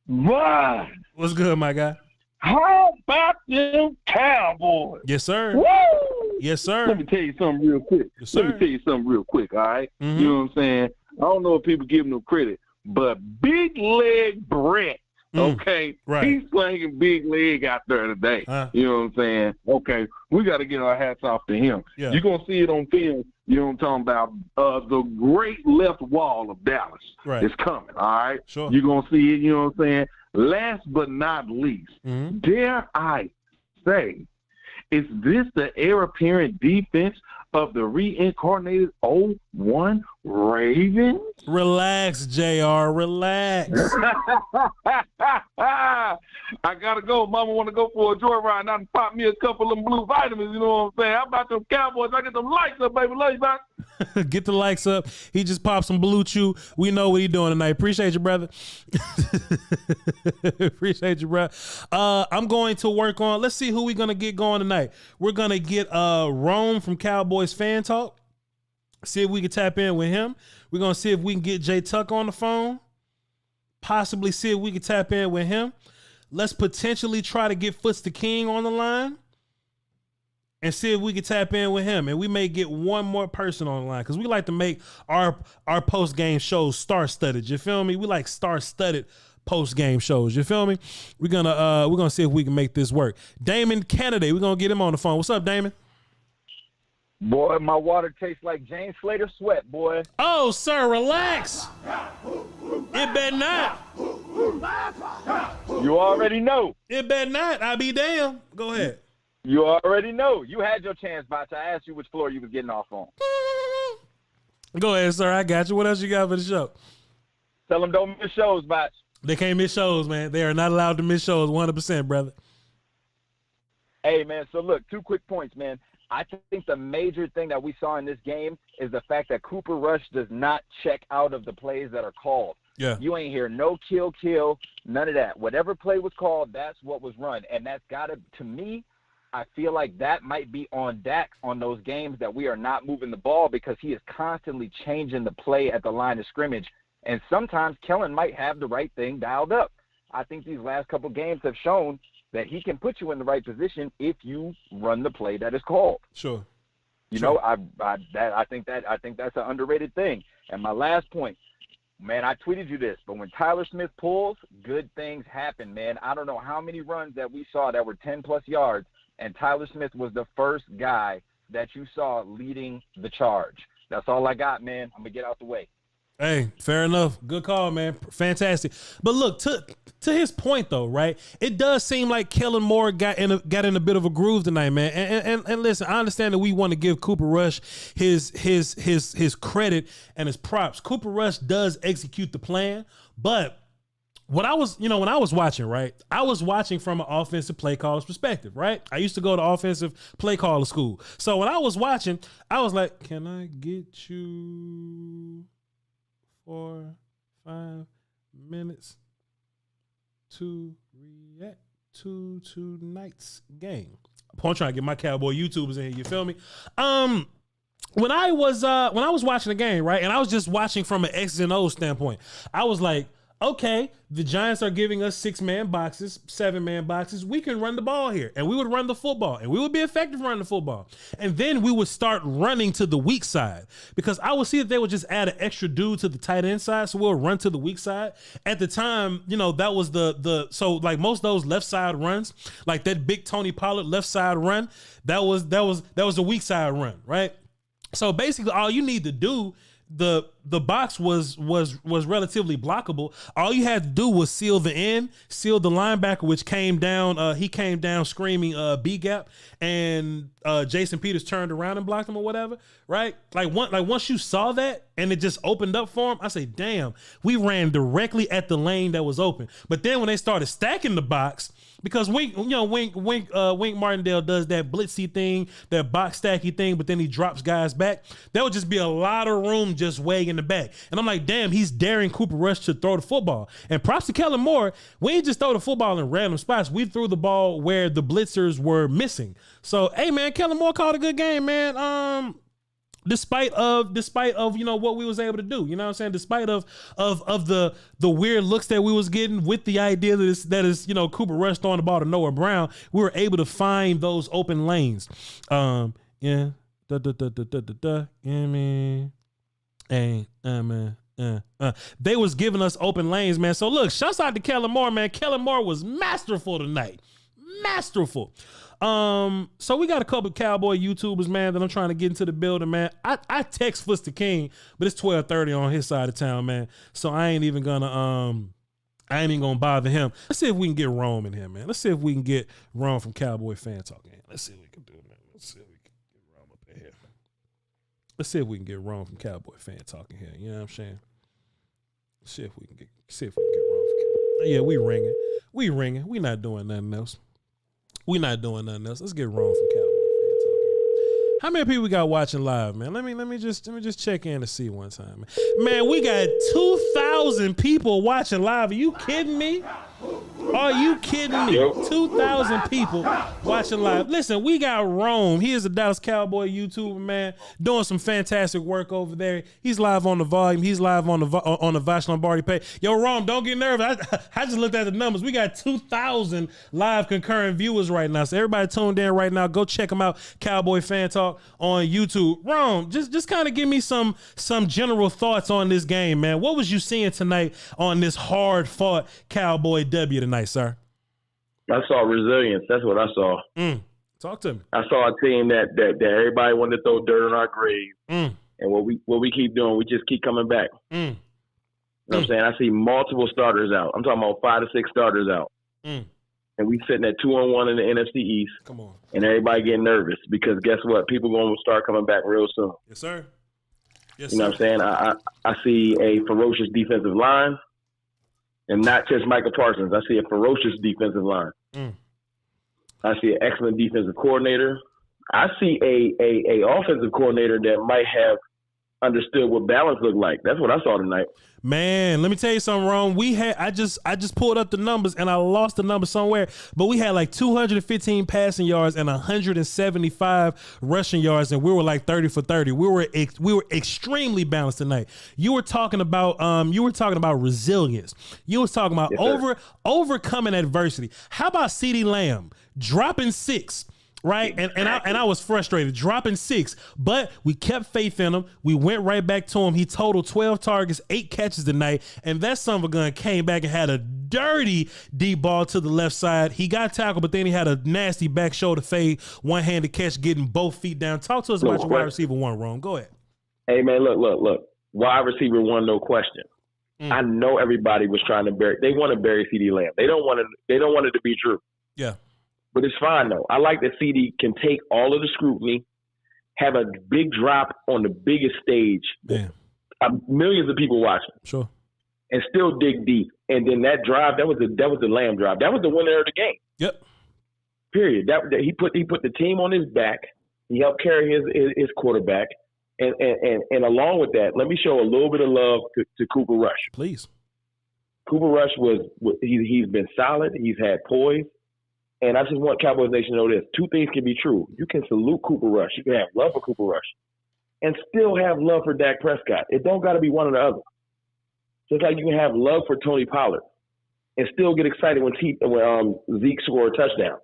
What? What's good, my guy? How about them Cowboys? Yes, sir. Woo! Yes, sir. Let me tell you something real quick. Yes, sir. Let me tell you something real quick, all right? Mm-hmm. You know what I'm saying? I don't know if people give him no credit, but Big Leg Brett, okay? Right. He's slinging big leg out there today. You know what I'm saying? Okay, we got to get our hats off to him. Yeah. You're going to see it on film. You know what I'm talking about? The great left wall of Dallas is coming, all right? Sure. You're going to see it, you know what I'm saying? Last but not least, dare I say, is this the heir apparent defense of the reincarnated 0-1 Ravens? Relax, JR. Relax. I gotta go. Mama want to go for a joyride now and pop me a couple of them blue vitamins. You know what I'm saying? How about them Cowboys? I get them likes up, baby. Love you, back. Get the likes up. He just popped some Blue Chew. We know what he doing tonight. Appreciate you, brother. Appreciate you, bro. I'm going to work on. Let's see who we're gonna get going tonight. We're gonna get Rome from Cowboys Fan Talk. See if we can tap in with him. We're gonna see if we can get Jay Tuck on the phone. Possibly see if we can tap in with him. Let's potentially try to get Foots the King on the line and see if we can tap in with him. And we may get one more person on the line because we like to make our post-game shows star-studded. You feel me? We like star-studded post-game shows. You feel me? We're gonna see if we can make this work. Damon Kennedy, we're gonna get him on the phone. What's up, Damon? Boy, my water tastes like James Slater sweat, boy. Oh, sir, relax. It better not. You already know. It better not. I'll be damned. Go ahead. You already know. You had your chance, Bots. I asked you which floor you was getting off on. Go ahead, sir. I got you. What else you got for the show? Tell them don't miss shows, Bots. They can't miss shows, man. They are not allowed to miss shows 100%, brother. Hey, man, so look, 2 quick points, man. I think the major thing that we saw in this game is the fact that Cooper Rush does not check out of the plays that are called. Yeah. You ain't hear no kill, none of that. Whatever play was called, that's what was run. And that's got to me, I feel like that might be on Dak on those games that we are not moving the ball because he is constantly changing the play at the line of scrimmage. And sometimes Kellen might have the right thing dialed up. I think these last couple games have shown that he can put you in the right position if you run the play that is called. Sure. You know, I think that's an underrated thing. And my last point, man, I tweeted you this, but when Tyler Smith pulls, good things happen, man. I don't know how many runs that we saw that were 10-plus yards, and Tyler Smith was the first guy that you saw leading the charge. That's all I got, man. I'm going to get out the way. Hey, fair enough. Good call, man. Fantastic. But look, to his point though, right? It does seem like Kellen Moore got in a bit of a groove tonight, man. And listen, I understand that we want to give Cooper Rush his credit and his props. Cooper Rush does execute the plan, but when I was watching, right? I was watching from an offensive play caller's perspective, right? I used to go to offensive play caller school. So when I was watching, I was like, can I get you 4, 5 minutes to react to tonight's game? I'm trying to get my Cowboy YouTubers in here. You feel me? When I was watching the game, right, and I was just watching from an X's and O's standpoint, I was like, okay, the Giants are giving us 6-man boxes, 7-man boxes. We can run the ball here, and we would run the football, and we would be effective running the football. And then we would start running to the weak side because I would see that they would just add an extra dude to the tight end side, so we'll run to the weak side. At the time, that was so like most of those left side runs, like that big Tony Pollard left side run, that was a weak side run, right? So basically, all you need to do. The box was relatively blockable. All you had to do was seal the end, seal the linebacker, which came down. He came down screaming B gap, and Jason Peters turned around and blocked him or whatever. Right? Like once you saw that and it just opened up for him, I say, damn, we ran directly at the lane that was open. But then when they started stacking the box. Because Wink Martindale does that blitzy thing, that box stacky thing, but then he drops guys back. There would just be a lot of room just way in the back. And I'm like, damn, he's daring Cooper Rush to throw the football. And props to Kellen Moore, we ain't just throw the football in random spots. We threw the ball where the blitzers were missing. So, hey, man, Kellen Moore called a good game, man. Despite of what we was able to do, you know what I'm saying? Despite of the weird looks that we was getting with the idea that is Cooper Rush throwing the ball to Noah Brown, we were able to find those open lanes. They was giving us open lanes, man. So look, shouts out to Kellen Moore, man. Kellen Moore was masterful tonight. Masterful. So we got a couple of Cowboy YouTubers, man, that I'm trying to get into the building, man. I text Foots the King, but it's 12:30 on his side of town, man. So I ain't even gonna bother him. Let's see if we can get Rome in here, man. Let's see if we can get Rome from Cowboy Fan Talk in. Let's see what we can do, man. Let's see if we can get Rome up in here. Let's see if we can get Rome from Cowboy Fan talking here. You know what I'm saying? See if we can get Rome from Cowboy. Yeah, we ringing. We not doing nothing else. Let's get Rome from Cowboy Fan talking. How many people we got watching live, man? Let me just check in to see one time. Man, we got 2,000 people watching live. Are you kidding me? Are you kidding me? 2,000 people watching live. Listen, we got Rome. He is a Dallas Cowboy YouTuber, man, doing some fantastic work over there. He's live on the volume. He's live on the Voch Lombardi page. Yo, Rome, don't get nervous. I just looked at the numbers. We got 2,000 live concurrent viewers right now. So everybody tuned in right now. Go check them out. Cowboy Fan Talk on YouTube. Rome, just kind of give me some general thoughts on this game, man. What was you seeing tonight on this hard-fought Cowboy W tonight, sir? I saw resilience. That's what I saw. Talk to me. I saw a team that everybody wanted to throw dirt on our grave. And what we keep doing, we just keep coming back. You know what I'm saying? I see multiple starters out. I'm talking about 5 to 6 starters out. And we sitting at 2-1 in the NFC East. Come on. And everybody getting nervous because guess what? People going to start coming back real soon. Yes, sir. Yes, you know what I'm saying? I see a ferocious defensive line. And not just Micah Parsons. I see a ferocious defensive line. I see an excellent defensive coordinator. I see a offensive coordinator that might have understood what balance looked like. That's what I saw tonight. Man, let me tell you something, Ron. I just pulled up the numbers and I lost the number somewhere, but we had like 215 passing yards and 175 rushing yards, and we were like 30 for 30. We were extremely balanced tonight. You were talking about resilience. You was talking about overcoming adversity. How about CeeDee Lamb dropping 6? Right, and I was frustrated, dropping 6, but we kept faith in him. We went right back to him. He totaled 12 targets, 8 catches tonight, and that son of a gun came back and had a dirty deep ball to the left side. He got tackled, but then he had a nasty back shoulder fade, one-handed catch, getting both feet down. Talk to us about your wide receiver 1, Ron. Go ahead. Hey, man, look. Wide receiver 1, no question. I know everybody was trying to bury. They want to bury CeeDee Lamb. They don't want it to be true. Yeah. But it's fine, though. I like that CeeDee can take all of the scrutiny, have a big drop on the biggest stage, millions of people watching, sure, and still dig deep. And then that drive, that was the Lamb drive. That was the winner of the game. Yep. Period. He put the team on his back. He helped carry his quarterback. And along with that, let me show a little bit of love to Cooper Rush. Please. Cooper Rush he's been solid. He's had poise. And I just want Cowboys Nation to know this. 2 things can be true. You can salute Cooper Rush. You can have love for Cooper Rush and still have love for Dak Prescott. It don't got to be one or the other. Just like you can have love for Tony Pollard and still get excited when Zeke scored a touchdown.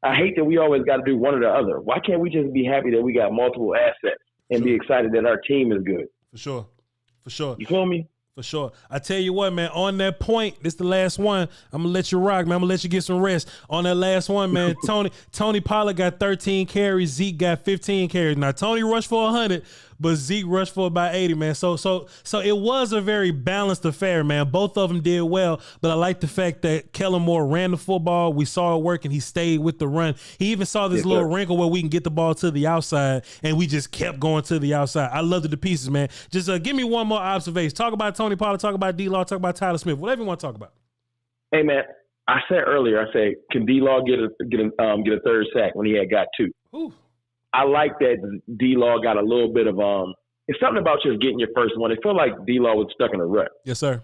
I hate that we always got to do one or the other. Why can't we just be happy that we got multiple assets and be excited that our team is good? For sure. You feel me? For sure. I tell you what, man, on that point, this is the last one. I'm going to let you rock, man. I'm going to let you get some rest. On that last one, man, Tony Pollard got 13 carries. Zeke got 15 carries. Now, Tony rushed for 100, but Zeke rushed for about 80, man. So it was a very balanced affair, man. Both of them did well, but I like the fact that Kellen Moore ran the football. We saw it work, and he stayed with the run. He even saw this little wrinkle where we can get the ball to the outside, and we just kept going to the outside. I loved it to pieces, man. Just give me one more observation. Talk about Tony Pollard, talk about D-Law, talk about Tyler Smith, whatever you want to talk about. Hey, man, I said earlier, can D-Law get a third sack when he had got 2? Ooh. I like that D-Law got a little bit of it's something about just getting your first one. It felt like D-Law was stuck in a rut. Yes, sir.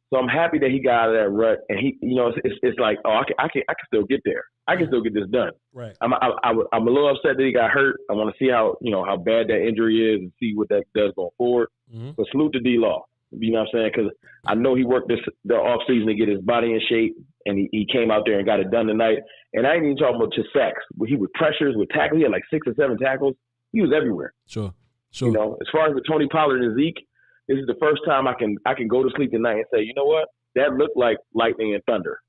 So I'm happy that he got out of that rut, and he, it's like, I can still get there. I can still get this done. Right. I'm a little upset that he got hurt. I want to see how bad that injury is and see what that does going forward. Mm-hmm. But salute to D-Law. You know what I'm saying? Because I know he worked the off season to get his body in shape, and he came out there and got it done tonight. And I ain't even talking about just sacks. He with pressures, with tackles. He had like 6 or 7 tackles. He was everywhere. Sure. As far as with Tony Pollard and Zeke, this is the first time I can go to sleep tonight and say, you know what? That looked like lightning and thunder.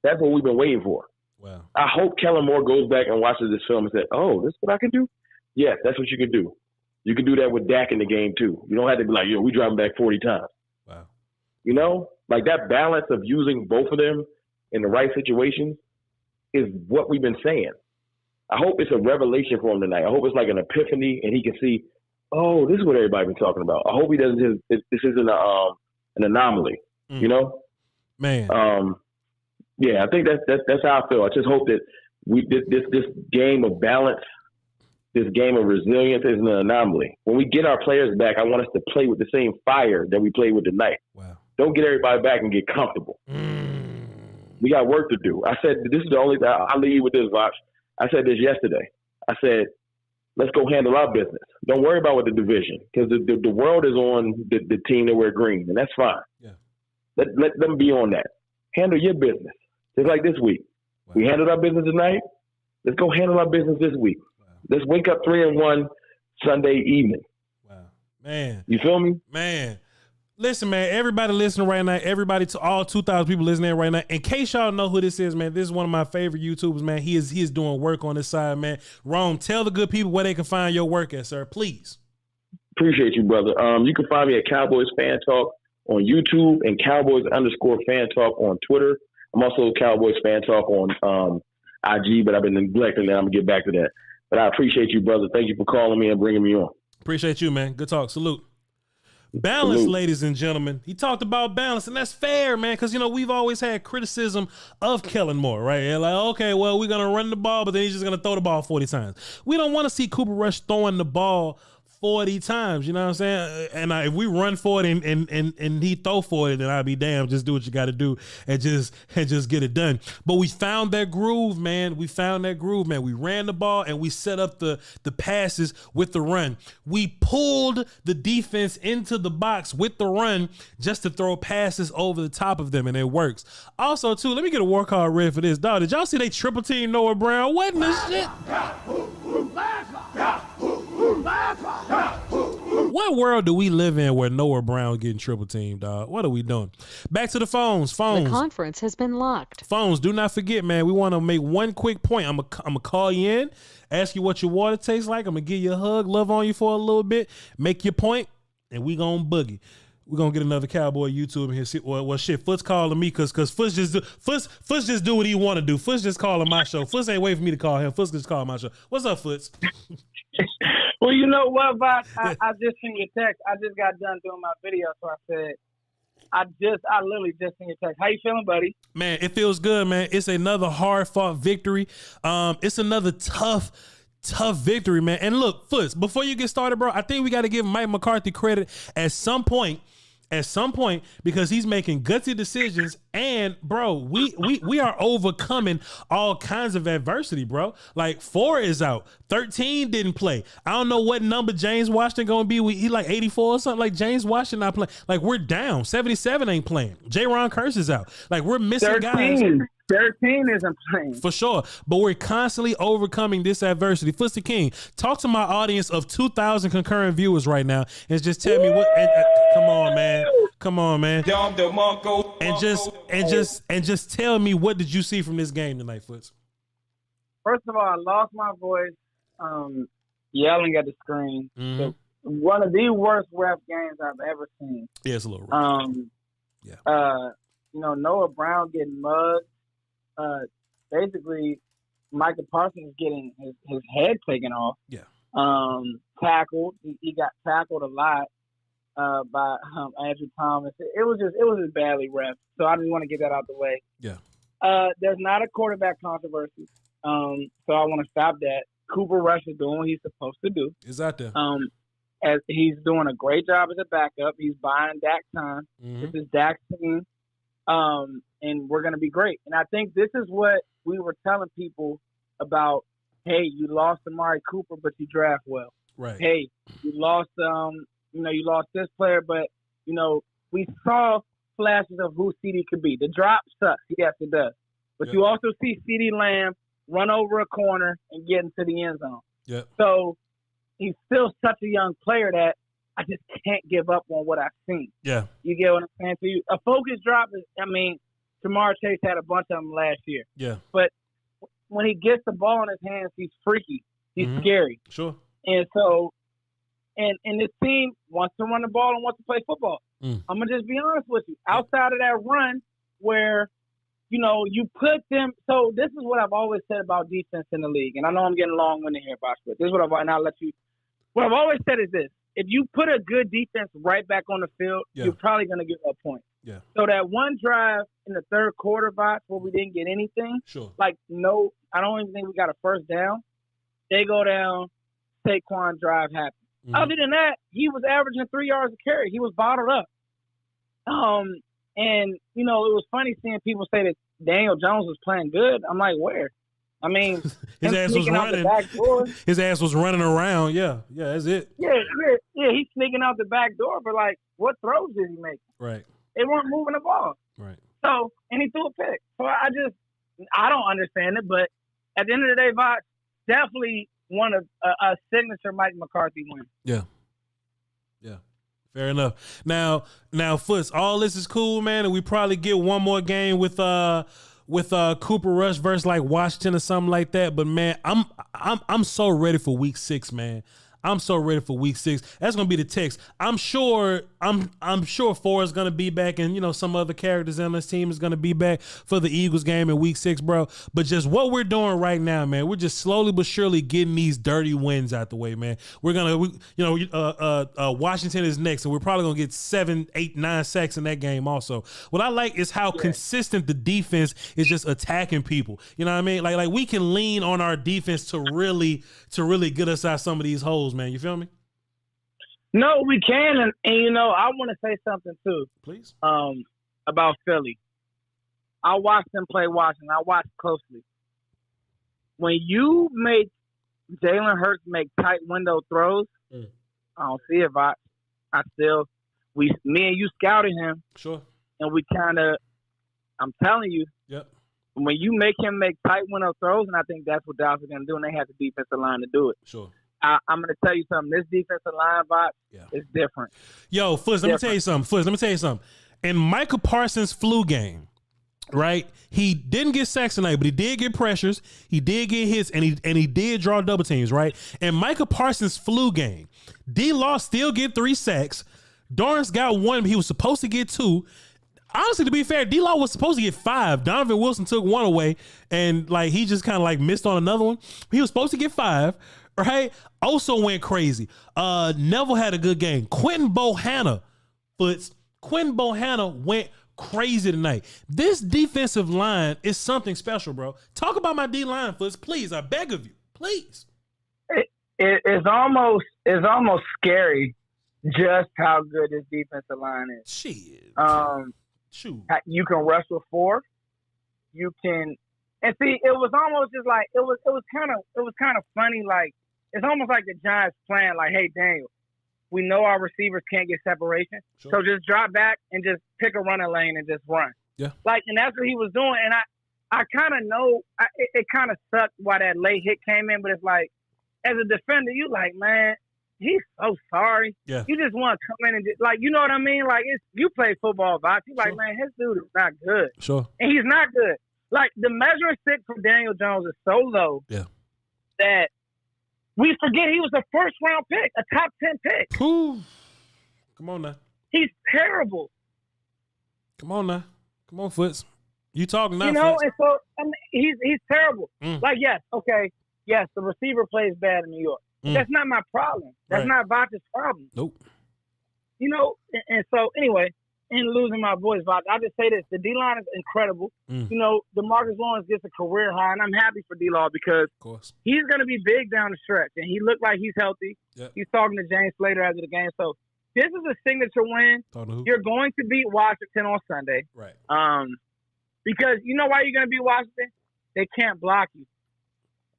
That's what we've been waiting for. Wow. I hope Kellen Moore goes back and watches this film and says, oh, this is what I can do? Yes, that's what you can do. You can do that with Dak in the game, too. You don't have to be like, we driving back 40 times. Wow. Like that balance of using both of them in the right situations is what we've been saying. I hope it's a revelation for him tonight. I hope it's like an epiphany and he can see oh, this is what everybody been talking about. I hope he doesn't. This isn't an anomaly. You know, man. Yeah, I think that's how I feel. I just hope that this game of balance, this game of resilience, isn't an anomaly. When we get our players back, I want us to play with the same fire that we played with tonight. Wow. Don't get everybody back and get comfortable. We got work to do. I said this is the only thing. I'll leave you with this, Voch. I said this yesterday. I said, let's go handle our business. Don't worry about what the division, because the world is on the team that wear green, and that's fine. Yeah. Let them be on that. Handle your business. Just like this week. Wow. We handled our business tonight. Let's go handle our business this week. Wow. Let's wake up 3-1 Sunday evening. Wow. Man. You feel me? Man. Listen, man, everybody listening right now, everybody, to all 2,000 people listening right now, in case y'all know who this is, man, this is one of my favorite YouTubers, man. He is doing work on this side, man. Rome, tell the good people where they can find your work at, sir, please. Appreciate you, brother. You can find me at Cowboys Fan Talk on YouTube and Cowboys_Fan Talk on Twitter. I'm also Cowboys Fan Talk on IG, but I've been neglecting that. I'm going to get back to that. But I appreciate you, brother. Thank you for calling me and bringing me on. Appreciate you, man. Good talk. Salute. Balance, ladies and gentlemen. He talked about balance, and that's fair, man, because, you know, we've always had criticism of Kellen Moore, right? And like, okay, well, we're going to run the ball, but then he's just going to throw the ball 40 times. We don't want to see Cooper Rush throwing the ball 40 times, you know what I'm saying? And if we run for it and he throw for it, then I'll be damned. Just do what you got to do and just get it done. But we found that groove, man. We ran the ball and we set up the passes with the run. We pulled the defense into the box with the run just to throw passes over the top of them, and it works. Also, too, let me get a war card ready for this. Dog, did y'all see they triple team Noah Brown? What in the shit? What world do we live in where Noah Brown getting triple teamed, dog? What are we doing? Back to the phones. The conference has been locked. Phones, do not forget, man. We want to make one quick point. I'm gonna call you in, ask you what your water tastes like. I'm gonna give you a hug, love on you for a little bit, make your point, and we gonna boogie. We're gonna get another Cowboy YouTube in here. Well, shit, Foot's calling me because Foot's just do what he want to do. Foot's just calling my show. Foot's ain't waiting for me to call him. Foot's just calling my show. What's up, Foots? Well, you know what, Voch? I just seen your text. I just got done doing my video, so I said, I literally just seen your text. How you feeling, buddy? Man, it feels good, man. It's another hard-fought victory. It's another tough victory, man. And look, Foots, before you get started, bro, I think we got to give Mike McCarthy credit at some point, because he's making gutsy decisions. And bro, we are overcoming all kinds of adversity, bro. Like 4 is out, 13 didn't play. I don't know what number James Washington gonna be. He like 84 or something. Like James Washington not playing. Like we're down. 77 ain't playing. J-Ron Curse is out. Like we're missing 13. guys. 13 isn't playing. For sure. But we're constantly overcoming this adversity. Footsie King, talk to my audience of 2,000 concurrent viewers right now and just tell me what come on, man. And just tell me, what did you see from this game tonight, Foots? First of all, I lost my voice yelling at the screen. Mm-hmm. So one of the worst ref games I've ever seen. Yeah, it's a little rough. You know, Noah Brown getting mugged. Basically, Micah Parsons getting his head taken off. Yeah. Tackled. He got tackled a lot by Andrew Thomas. It was just badly ref. So I just want to get that out the way. Yeah. There's not a quarterback controversy. So I want to stop that. Cooper Rush is doing what he's supposed to do. Is out there. As he's doing a great job as a backup. He's buying Dak time. Mm-hmm. This is Dak's team. And we're going to be great. And I think this is what we were telling people about. Hey, you lost Amari Cooper, but you draft well. Right. Hey, you lost, you lost this player, but, we saw flashes of who CeeDee could be. The drop sucks. Yes, it does. But you also see CeeDee Lamb run over a corner and get into the end zone. Yeah. So he's still such a young player that I just can't give up on what I've seen. Yeah. You get what I'm saying to you? A focus drop is, Jamar Chase had a bunch of them last year. Yeah. But when he gets the ball in his hands, he's freaky. He's scary. Sure. And so, and this team wants to run the ball and wants to play football. Mm. I'm going to just be honest with you. Outside of that run where, you put them – so this is what I've always said about defense in the league. And I know I'm getting long-winded here, Bosh, but this is what I've always said is this. if you put a good defense right back on the field, you're probably going to get a point. Yeah. So that one drive in the third quarter, Voch, where we didn't get anything, I don't even think we got a first down. They go down, Saquon drive happened. Mm-hmm. Other than that, he was averaging 3 yards a carry. He was bottled up. And, it was funny seeing people say that Daniel Jones was playing good. I'm like, where? I mean, his ass was running. His ass was running around. Yeah, that's it. Yeah. He's sneaking out the back door, but what throws did he make? Right. They weren't moving the ball. Right. So, and he threw a pick. So I don't understand it, but at the end of the day, Voch, definitely one of a signature Mike McCarthy win. Yeah. Fair enough. Now, Foots, all this is cool, man, and we probably get one more game with Cooper Rush versus Washington or something like that. But man, I'm so ready for week 6, man. I'm so ready for week 6. That's gonna be the text. I'm sure Forrest's gonna be back, and some other characters on this team is gonna be back for the Eagles game in week 6, bro. But just what we're doing right now, man, we're just slowly but surely getting these dirty wins out the way, man. We're gonna, Washington is next, and we're probably gonna get 7, 8, 9 sacks in that game also. What I like is how consistent the defense is just attacking people. You know what I mean? Like we can lean on our defense to really get us out some of these holes, man. You feel me? No, we can, and I want to say something too. Please. About Philly. I watched them play Washington. I watched closely. When you make Jalen Hurts make tight window throws, I don't see it, Voch. Me and you scouted him. Sure. And we I'm telling you. Yep. When you make him make tight window throws, and I think that's what Dallas is going to do, and they have the defensive line to do it. Sure. I'm going to tell you something. This defensive line, Voch, is different. Yo, Fuzz, let me tell you something. In Micah Parsons' flu game, right, he didn't get sacks tonight, but he did get pressures. He did get hits, and he did draw double teams, right? In Micah Parsons' flu game, D-Law still get 3 sacks. Dorrance got 1. He was supposed to get 2. Honestly, to be fair, D-Law was supposed to get 5. Donovan Wilson took 1 away, and he just kind of missed on another one. He was supposed to get 5. Right? Also went crazy. Neville had a good game. Quentin Bohanna went crazy tonight. This defensive line is something special, bro. Talk about my D-line, Foots, please. I beg of you. Please. It's almost scary just how good this defensive line is. Shit. Shoot. You can rush with 4. You can, and see, it was almost just it was kind of funny. It's almost like the Giants playing hey, Daniel, we know our receivers can't get separation, so just drop back and just pick a running lane and just run. Yeah. And that's what he was doing. And I kind of know it kind of sucked why that late hit came in, but it's as a defender, you man, he's so sorry. Yeah. You just want to come in and just, you know what I mean? You play football, Voch. You man, his dude is not good. Sure. And he's not good. The measuring stick for Daniel Jones is so low that we forget he was a first-round pick, a top 10 pick. Ooh. Come on now. He's terrible. Come on now. Come on, Foots. You talking now, Foots. And so he's terrible. Yes, the receiver plays bad in New York. That's not my problem. That's not Voch's problem. Nope. And so anyway, in losing my voice, Voch, I just say this: the D-line is incredible. DeMarcus Lawrence gets a career high, and I'm happy for D-Law because he's going to be big down the stretch, and he looked like he's healthy. Yep. He's talking to James Slater after the game, so this is a signature win. You're going to beat Washington on Sunday, right? Because you know why you're going to beat Washington? They can't block you,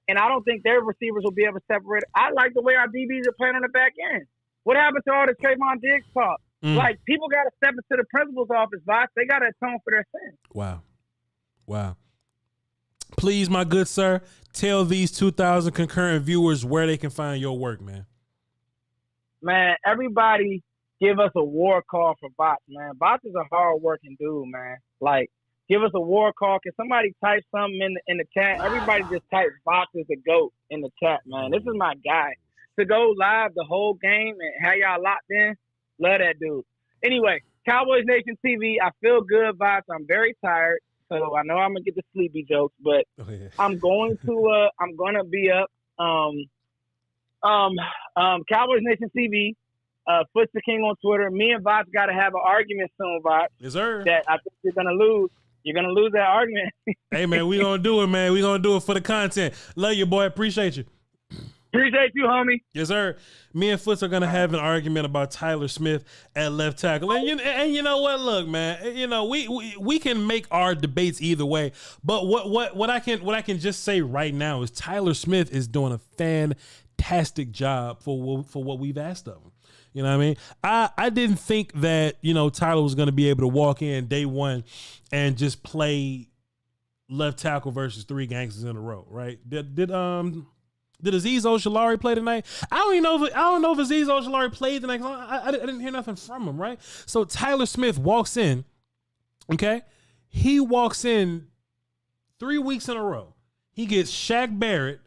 and I don't think their receivers will be able to separate it. I like the way our DBs are playing on the back end. What happened to all the Trayvon Diggs talk? People got to step into the principal's office, Voch. They got to atone for their sins. Wow. Please, my good sir, tell these 2,000 concurrent viewers where they can find your work, man. Man, everybody give us a war call for Voch, man. Voch is a hard-working dude, man. Give us a war call. Can somebody type something in the chat? Everybody just type Voch is the GOAT in the chat, man. This is my guy. To go live the whole game and have y'all locked in, love that dude. Anyway, Cowboys Nation TV, I feel good, Voch. I'm very tired, so I know I'm gonna get the sleepy jokes, but I'm going to be up. Cowboys Nation TV, Footsie King on Twitter. Me and Voch got to have an argument soon, Voch. Yes, sir. That I think you're gonna lose. You're gonna lose that argument. Hey, man, we gonna do it, man. We gonna do it for the content. Love you, boy. Appreciate you. Appreciate you, homie. Yes, sir. Me and Foots are gonna have an argument about Tyler Smith at left tackle, and you know what? Look, man, you know we can make our debates either way. But what I can just say right now is Tyler Smith is doing a fantastic job for what we've asked of him. You know what I mean? I didn't think that, you know, Tyler was going to be able to walk in day one and just play left tackle versus three gangsters in a row, right? Did Azeez Ojulari play tonight? I don't know if Azeez Ojulari played tonight. I didn't hear nothing from him, right? So Tyler Smith walks in, okay? He walks in 3 weeks in a row. He gets Shaq Barrett,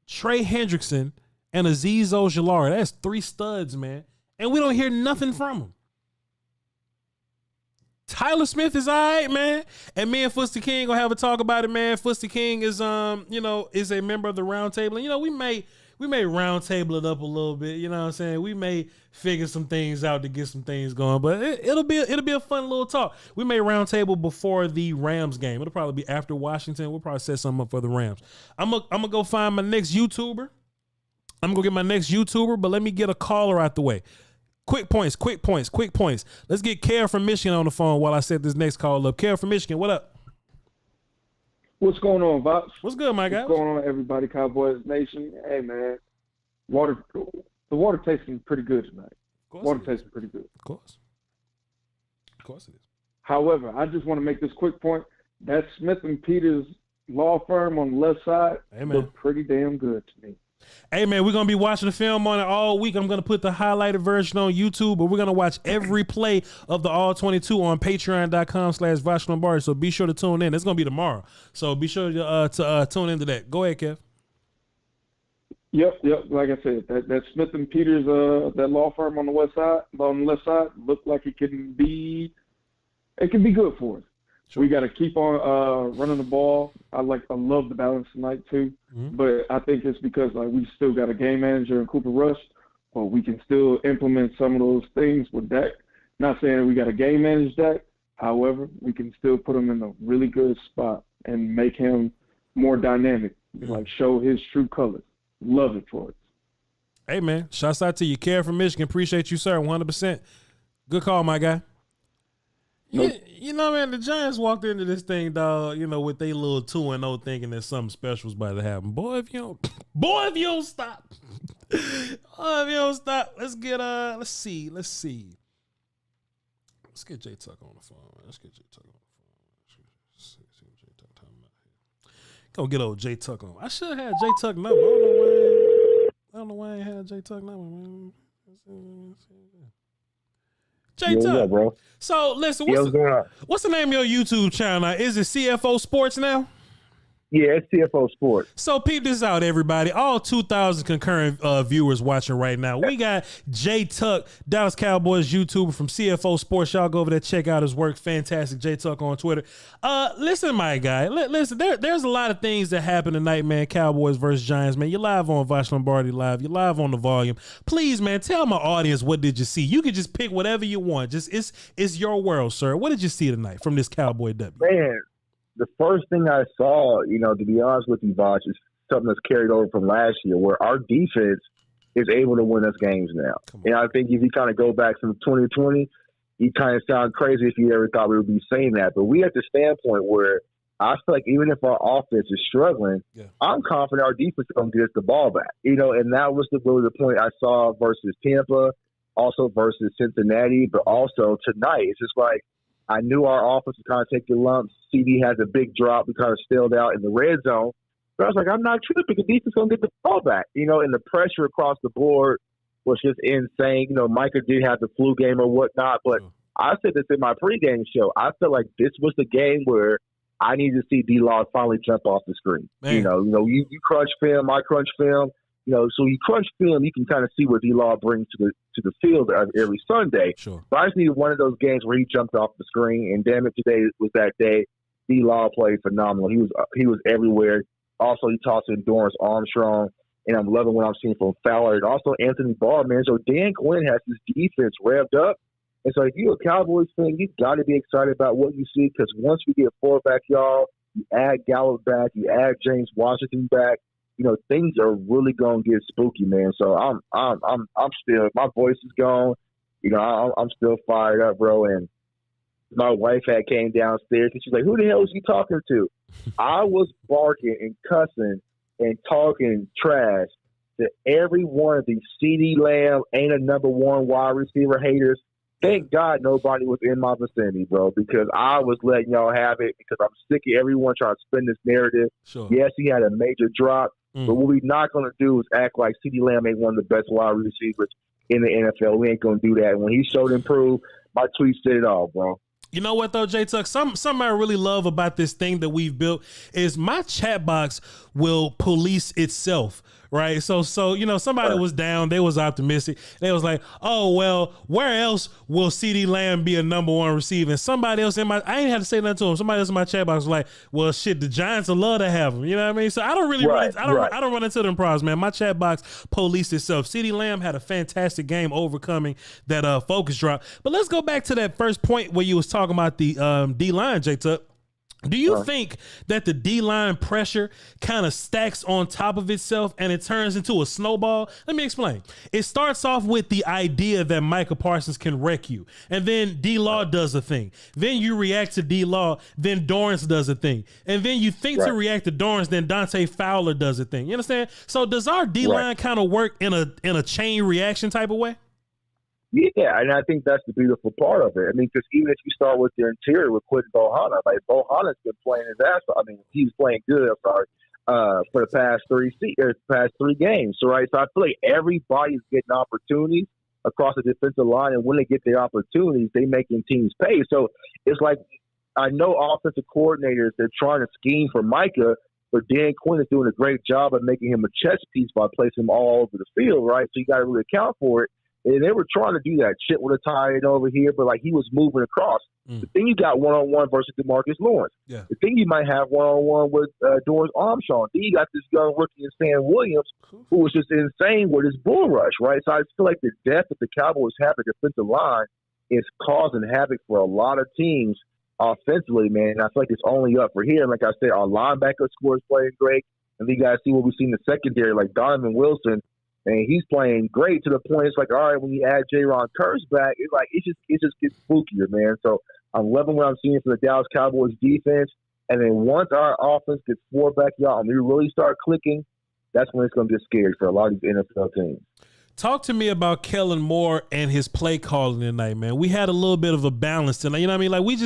Trey Hendrickson, and Azeez Ojulari. That's 3 studs, man. And we don't hear nothing from him. Tyler Smith is all right, man. And me and Footsie King gonna have a talk about it, man. Footsie King is is a member of the roundtable. And you know, we may roundtable it up a little bit, you know what I'm saying? We may figure some things out to get some things going, but it'll be a fun little talk. We may roundtable before the Rams game. It'll probably be after Washington. We'll probably set something up for the Rams. I'm gonna go find my next YouTuber. I'm gonna get my next YouTuber, but let me get a caller out the way. Quick points. Let's get Kale from Michigan on the phone while I set this next call up. Kale from Michigan, what up? What's going on, Voch? What's good, my guy? What's going on, everybody, Cowboys Nation? Hey, man, the water tasting pretty good tonight. Water tasting pretty good. Of course it is. However, I just want to make this quick point. That Smith & Peters law firm on the left side looked pretty damn good to me. Hey, man, we're going to be watching the film on it all week. I'm going to put the highlighted version on YouTube, but we're going to watch every play of the All 22 on patreon.com/Voch Lombardi. So be sure to tune in. It's going to be tomorrow. So be sure to tune into that. Go ahead, Kev. Yep. Like I said, that Smith & Peters, that law firm on the left side, looked like it can be good for us. Sure. We got to keep on running the ball. I love the balance tonight too, but I think it's because we still got a game manager in Cooper Rush, but we can still implement some of those things with Dak. Not saying we got a game manager Dak, however, we can still put him in a really good spot and make him more dynamic, show his true colors. Love it for us. Hey man, shouts out to you, Care from Michigan. Appreciate you, sir. 100%. Good call, my guy. You know, man, the Giants walked into this thing, dog, you know, with their little 2-0 thinking that something special was about to happen. Boy, if you don't stop. Let's get let's see. Let's get Jay Tuck on the phone. See what Jay Tuck talking about here. Go get old Jay Tuck on. I should have had Jay Tuck number. I don't know why I ain't had Jay Tuck number, man. Jay Tuck, bro. So listen, what's the name of your YouTube channel now? Is it CFO Sports now? Yeah, it's CFO Sports. So peep this out, everybody. All 2,000 concurrent viewers watching right now. We got Jay Tuck, Dallas Cowboys YouTuber from CFO Sports. Y'all go over there, check out his work. Fantastic. Jay Tuck on Twitter. Listen, my guy. Listen, there's a lot of things that happen tonight, man. Cowboys versus Giants, man. You're live on Voch Lombardi Live. You're live on the volume. Please, man, tell my audience, what did you see? You can just pick whatever you want. It's your world, sir. What did you see tonight from this Cowboy W? Man, the first thing I saw, to be honest with you, Voch, is something that's carried over from last year, where our defense is able to win us games now. And I think if you kind of go back from 2020, you kind of sound crazy if you ever thought we would be saying that. But we at the standpoint where I feel like even if our offense is struggling, I'm confident our defense is going to get us the ball back. And that was really the point I saw versus Tampa, also versus Cincinnati, but also tonight. It's just like, I knew our offense would kind of take the lumps. CeeDee has a big drop. We kind of stalled out in the red zone. But I was like, I'm not tripping. The defense is going to get the ball back. And the pressure across the board was just insane. Micah did have the flu game or whatnot. But I said this in my pregame show. I felt like this was the game where I needed to see D-Law finally jump off the screen. Man. You crunch film, I crunch film. So you crunch film, you can kind of see what D-Law brings to the field every Sunday. Sure. But I just needed one of those games where he jumped off the screen, and damn it, today was that day. D-Law played phenomenal. He was everywhere. Also, he tossed in Dorrance Armstrong. and I'm loving what I'm seeing from Fowler and also Anthony Barr, man. So Dan Quinn has his defense revved up. And so if you're a Cowboys fan, you've got to be excited about what you see, because once we get 4 back, y'all, you add Gallup back, you add James Washington back, things are really going to get spooky, man. So I'm still, my voice is gone. I'm still fired up, bro. And my wife came downstairs and she's like, "Who the hell is you talking to?" I was barking and cussing and talking trash to every one of these CeeDee Lamb ain't a number 1 wide receiver haters. Thank God nobody was in my vicinity, bro, because I was letting y'all have it, because I'm sick of everyone trying to spin this narrative. Sure. Yes, he had a major drop, but what we're not going to do is act like CeeDee Lamb ain't one of the best wide receivers in the NFL. We ain't going to do that. When he showed improved, my tweet said it all, bro. You know what, though, J-Tuck? Something I really love about this thing that we've built is my chat box will police itself, right? So somebody was down. They was optimistic. They was like, "Oh, well, where else will CeeDee Lamb be a number 1 receiver?" And somebody else I ain't had to say nothing to him. Somebody else in my chat box was like, "Well, shit, the Giants will love to have him." You know what I mean? So I don't really I don't run into them problems, man. My chat box policed itself. CeeDee Lamb had a fantastic game overcoming that focus drop. But let's go back to that first point where you was talking about the D-line, J-Tuck. Do you think that the D-line pressure kind of stacks on top of itself and it turns into a snowball? Let me explain. It starts off with the idea that Micah Parsons can wreck you, and then D-Law does a thing. Then you react to D-Law, then Dorrance does a thing. And then you think to react to Dorrance, then Dante Fowler does a thing. You understand? So does our D-line kind of work in a chain reaction type of way? Yeah, and I think that's the beautiful part of it. I mean, because even if you start with the interior with Quentin Bohanna, like Bohanna's been playing his ass off. I mean, he's playing good, for the past 3 games. So, right, so I feel like everybody's getting opportunities across the defensive line, and when they get their opportunities, they making teams pay. So it's like, I know offensive coordinators, they're trying to scheme for Micah, but Dan Quinn is doing a great job of making him a chess piece by placing him all over the field, right? So you got to really account for it. And they were trying to do that shit with a tie in over here, but like he was moving across. The thing you got one-on-one versus DeMarcus Lawrence. Yeah. The thing you might have one-on-one with Dorrance Armstrong. Then you got this young rookie in Sam Williams who was just insane with his bull rush, right? So I feel like the depth that the Cowboys have at the defensive line is causing havoc for a lot of teams offensively, man. And I feel like it's only up for here. Like I said, our linebacker score is playing great. And then you got to see what we see in the secondary, like Donovan Wilson. And he's playing great to the point it's like, all right, when you add J-Ron Curse back, it's like it just gets spookier, man. So I'm loving what I'm seeing from the Dallas Cowboys defense. And then once our offense gets 4 back, y'all, and we really start clicking, that's when it's going to get scary for a lot of these NFL teams. Talk to me about Kellen Moore and his play calling tonight, man. We had a little bit of a balance tonight. You know what I mean? Like we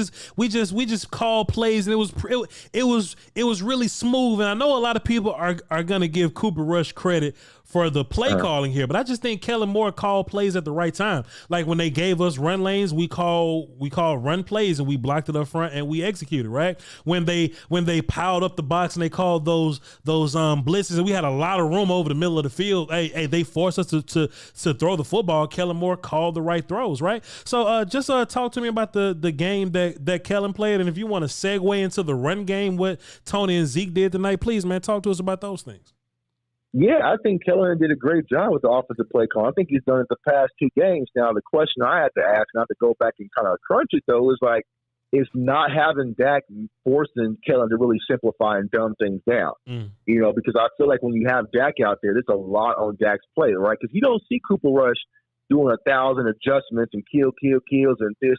just called plays, and it was really smooth. And I know a lot of people are gonna give Cooper Rush credit for the play calling here, but I just think Kellen Moore called plays at the right time. Like when they gave us run lanes, we call run plays, and we blocked it up front and we executed, right? When they piled up the box and they called those blitzes, and we had a lot of room over the middle of the field. Hey, they forced us to throw the football. Kellen Moore called the right throws, right? So just talk to me about the game that Kellen played, and if you want to segue into the run game, what Tony and Zeke did tonight, please, man, talk to us about those things. Yeah, I think Kellen did a great job with the offensive play call. I think he's done it the past 2 games. Now, the question I had to ask, not to go back and kind of crunch it, though, is like, is not having Dak forcing Kellen to really simplify and dumb things down. You know, because I feel like when you have Dak out there, there's a lot on Dak's plate, right? Because you don't see Cooper Rush doing 1,000 adjustments and kills and this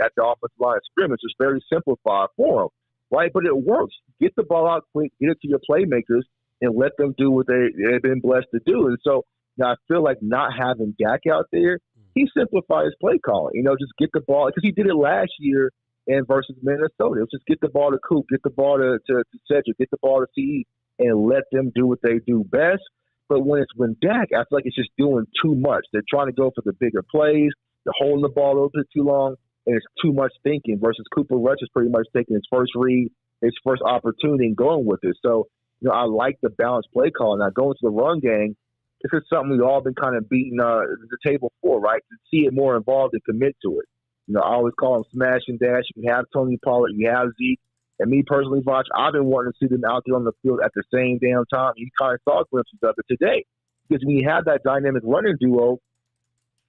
at the offensive line of scrimmage. It's very simplified for him, right? But it works. Get the ball out quick, get it to your playmakers, and let them do what they've been blessed to do. And so now I feel like not having Dak out there, he simplifies play calling. You know, just get the ball, because he did it last year and versus Minnesota. It was just get the ball to Coop, get the ball to Cedric, get the ball to CeeDee, and let them do what they do best. But when Dak, I feel like it's just doing too much. They're trying to go for the bigger plays. They're holding the ball a little bit too long, and it's too much thinking versus Cooper Rush is pretty much taking his first read, his first opportunity, and going with it. So, you know, I like the balanced play call. Now, going to the run game, this is something we've all been kind of beating the table for, right? To see it more involved and commit to it. You know, I always call them smash and dash. You have Tony Pollard, you have Zeke, And me personally, Voch, I've been wanting to see them out there on the field at the same damn time. You kind of saw glimpses of it today. Because when you have that dynamic running duo,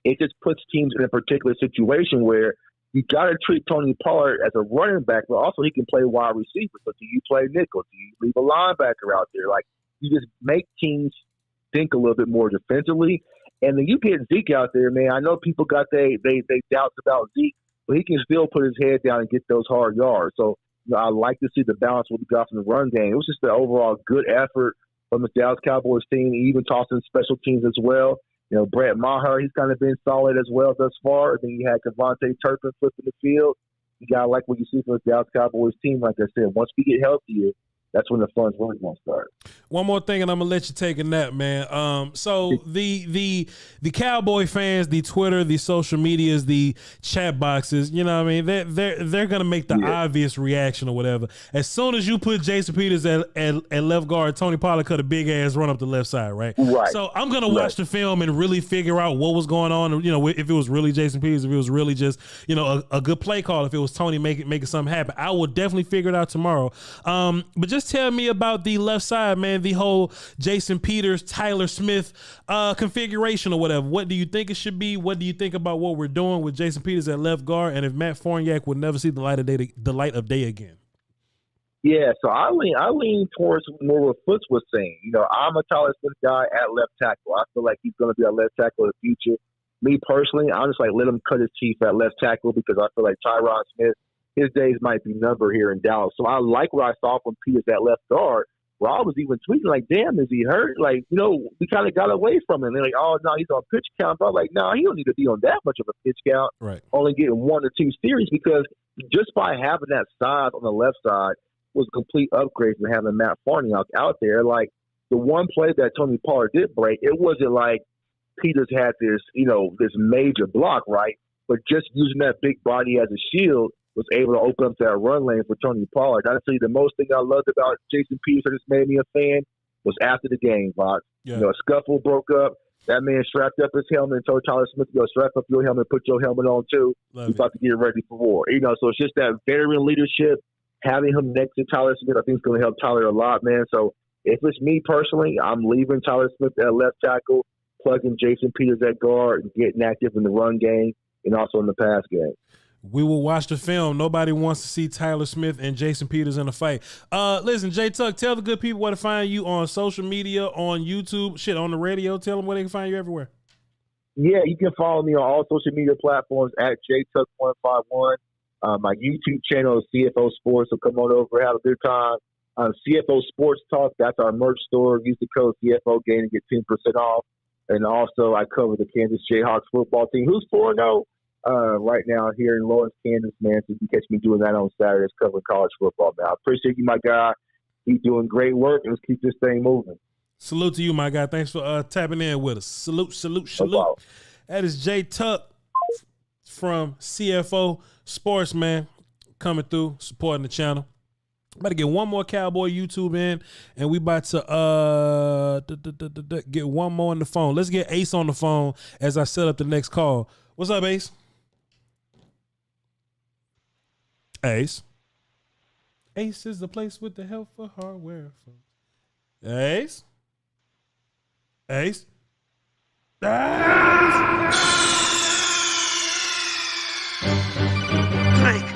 it just puts teams in a particular situation where you got to treat Tony Pollard as a running back, but also he can play wide receiver. So do you play nickel? Do you leave a linebacker out there? Like, you just make teams think a little bit more defensively. And then you get Zeke out there, man. I know people got they doubts about Zeke, but he can still put his head down and get those hard yards. So, I like to see the balance what we got from the run game. It was just an overall good effort from the Dallas Cowboys team, even tossing special teams as well. Brett Maher, he's kind of been solid as well thus far. Then you had Devontae Turpin flipping the field. You got to like what you see from the Dallas Cowboys team. Like I said, once we get healthier, that's when the fun's really going to start. One more thing, and I'm gonna let you take a nap, man. So the Cowboy fans, the Twitter, the social medias, the chat boxes, you know what I mean? They're gonna make the obvious reaction or whatever. As soon as you put Jason Peters at left guard, Tony Pollard cut a big ass run up the left side, right? Right. So I'm gonna watch the film and really figure out what was going on. If it was really Jason Peters, if it was really just a good play call, if it was Tony making something happen, I will definitely figure it out tomorrow. But just tell me about the left side, man, the whole Jason Peters, Tyler Smith configuration or whatever. What do you think it should be? What do you think about what we're doing with Jason Peters at left guard? And if Matt Farniak would never see the light of day again? Yeah, so I lean towards more what Foots was saying. I'm a Tyler Smith guy at left tackle. I feel like he's going to be a left tackle in the future. Me personally, I'm just like, let him cut his teeth at left tackle because I feel like Tyron Smith, his days might be numbered here in Dallas. So I like what I saw from Peters at left guard, where I was even tweeting like, damn, is he hurt? Like, we kind of got away from him. They're like, oh, no, he's on pitch count. But I'm like, no, he don't need to be on that much of a pitch count. Right. Only getting 1 or 2 series because just by having that size on the left side was a complete upgrade from having Matt Farniak out there. Like, the one play that Tony Pollard did break, it wasn't like Peters had this, this major block, right? But just using that big body as a shield, was able to open up that run lane for Tony Pollard. Honestly, the most thing I loved about Jason Peters that just made me a fan was after the game, Voch. Yeah. A scuffle broke up. That man strapped up his helmet and told Tyler Smith to go strap up your helmet, put your helmet on too. He's about to get ready for war. So it's just that veteran leadership, having him next to Tyler Smith, I think is going to help Tyler a lot, man. So if it's me personally, I'm leaving Tyler Smith at left tackle, plugging Jason Peters at guard, and getting active in the run game and also in the pass game. We will watch the film. Nobody wants to see Tyler Smith and Jason Peters in a fight. Listen, J Tuck, tell the good people where to find you on social media, on YouTube, on the radio. Tell them where they can find you everywhere. Yeah, you can follow me on all social media platforms at JTuck151. My YouTube channel is CFO Sports, so come on over, have a good time. CFO Sports Talk, that's our merch store. Use the code CFO Gain and get 10% off. And also, I cover the Kansas Jayhawks football team, who's 4-0. Right now here in Lawrence, Kansas, man. So you can catch me doing that on Saturdays covering college football, man. I appreciate you, my guy. Keep doing great work, and let's keep this thing moving. Salute to you, my guy. Thanks for tapping in with us. Salute. No That is J Tuck from CFO Sports, man, coming through, supporting the channel. About to get one more Cowboy YouTube in, and we about to get one more on the phone. Let's get Ace on the phone as I set up the next call. What's up, Ace? Ace is the place with the help for hardware. Ace. Snake,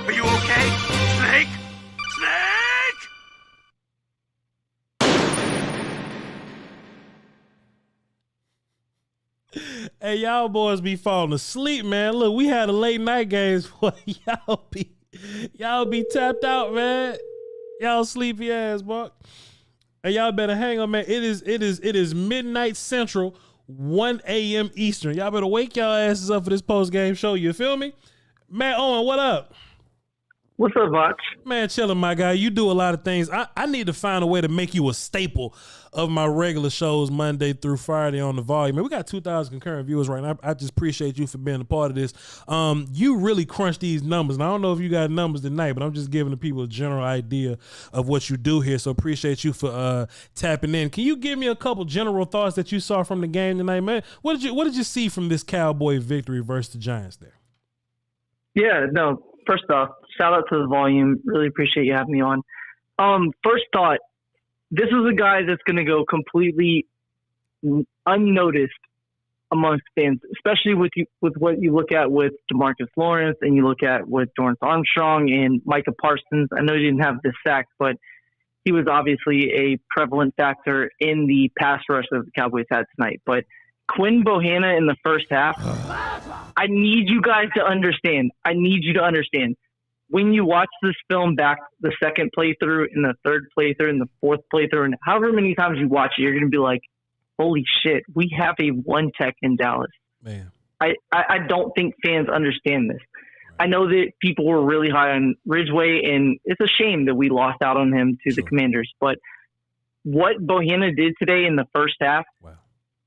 are you okay? Snake? Hey, y'all boys be falling asleep, man. Look, we had a late night games, boy. Y'all be tapped out, man. Y'all sleepy ass, boy. And y'all better hang on, man. It is midnight Central, 1 a.m. Eastern. Y'all better wake y'all asses up for this post-game show. You feel me? Matt Owen, what up? What's up, Voch? Man, chilling, my guy. You do a lot of things. I need to find a way to make you a staple of my regular shows Monday through Friday on the volume. Man, we got 2,000 concurrent viewers right now. I just appreciate you for being a part of this. You really crunch these numbers. And I don't know if you got numbers tonight, but I'm just giving the people a general idea of what you do here. So appreciate you for tapping in. Can you give me a couple general thoughts that you saw from the game tonight, man? What did you see from this Cowboy victory versus the Giants there? Yeah, no. First off, shout out to the volume. Really appreciate you having me on. First thought, this is a guy that's going to go completely unnoticed amongst fans, especially with what you look at with DeMarcus Lawrence and you look at with Dorrance Armstrong and Micah Parsons. I know he didn't have the sack, but he was obviously a prevalent factor in the pass rush that the Cowboys had tonight. But Quinn Bohanna in the first half, I need you guys to understand. I need you to understand. When you watch this film back, the second playthrough and the third playthrough and the fourth playthrough, and however many times you watch it, you're going to be like, holy shit, we have a one tech in Dallas. Man, I don't think fans understand this. I know that people were really high on Ridgeway, and it's a shame that we lost out on him to the Commanders. But what Bohanna did today in the first half,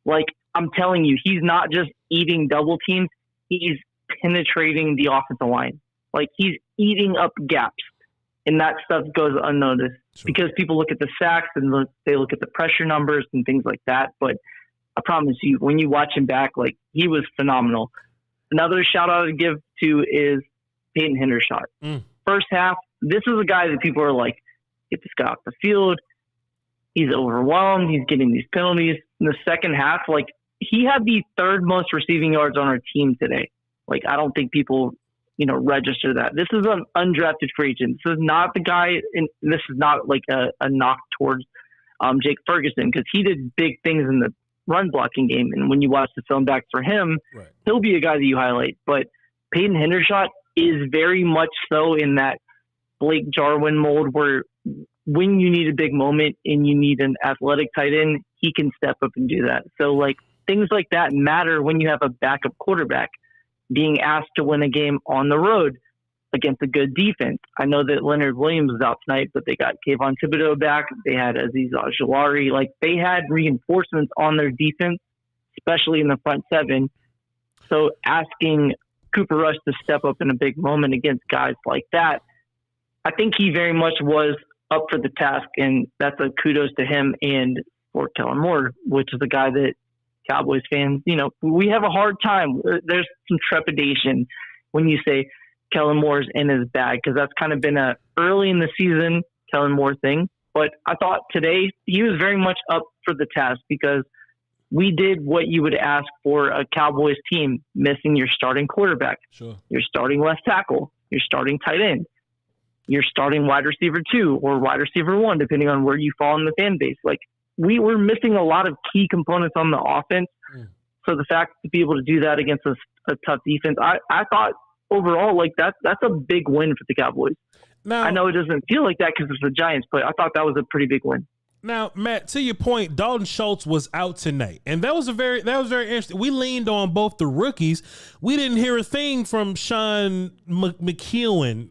like I'm telling you, he's not just eating double teams, he's penetrating the offensive line. Like he's eating up gaps, and that stuff goes unnoticed because people look at the sacks and they look at the pressure numbers and things like that. But I promise you, when you watch him back, like he was phenomenal. Another shout out to give to is Peyton Hendershot. First half, this is a guy that people are like, get this guy off the field. He's overwhelmed. He's getting these penalties. In the second half, like he had the third most receiving yards on our team today. Like I don't think people, register that. This is an undrafted free agent. This is not the guy, and this is not like a knock towards Jake Ferguson because he did big things in the run blocking game. And when you watch the film back for him, he'll be a guy that you highlight. But Peyton Hendershot is very much so in that Blake Jarwin mold where when you need a big moment and you need an athletic tight end, he can step up and do that. So like things like that matter when you have a backup quarterback being asked to win a game on the road against a good defense. I know that Leonard Williams was out tonight, but they got Kayvon Thibodeau back. They had Azeez Ojulari. Like they had reinforcements on their defense, especially in the front seven. So asking Cooper Rush to step up in a big moment against guys like that, I think he very much was up for the task, and that's a kudos to him and for Kellen Moore, which is the guy that Cowboys fans, we have a hard time. There's some trepidation when you say Kellen Moore's in his bag because that's kind of been a early in the season Kellen Moore thing. But I thought today he was very much up for the task because we did what you would ask for a Cowboys team, missing your starting quarterback, your starting left tackle, your starting tight end, your starting wide receiver 2 or wide receiver 1, depending on where you fall in the fan base. Like we were missing a lot of key components on the offense. So the fact to be able to do that against a tough defense, I thought overall, like that's a big win for the Cowboys. Now, I know it doesn't feel like that because it's the Giants, but I thought that was a pretty big win. Now, Matt, to your point, Dalton Schultz was out tonight, and that was very interesting. We leaned on both the rookies. We didn't hear a thing from Sean McEwen.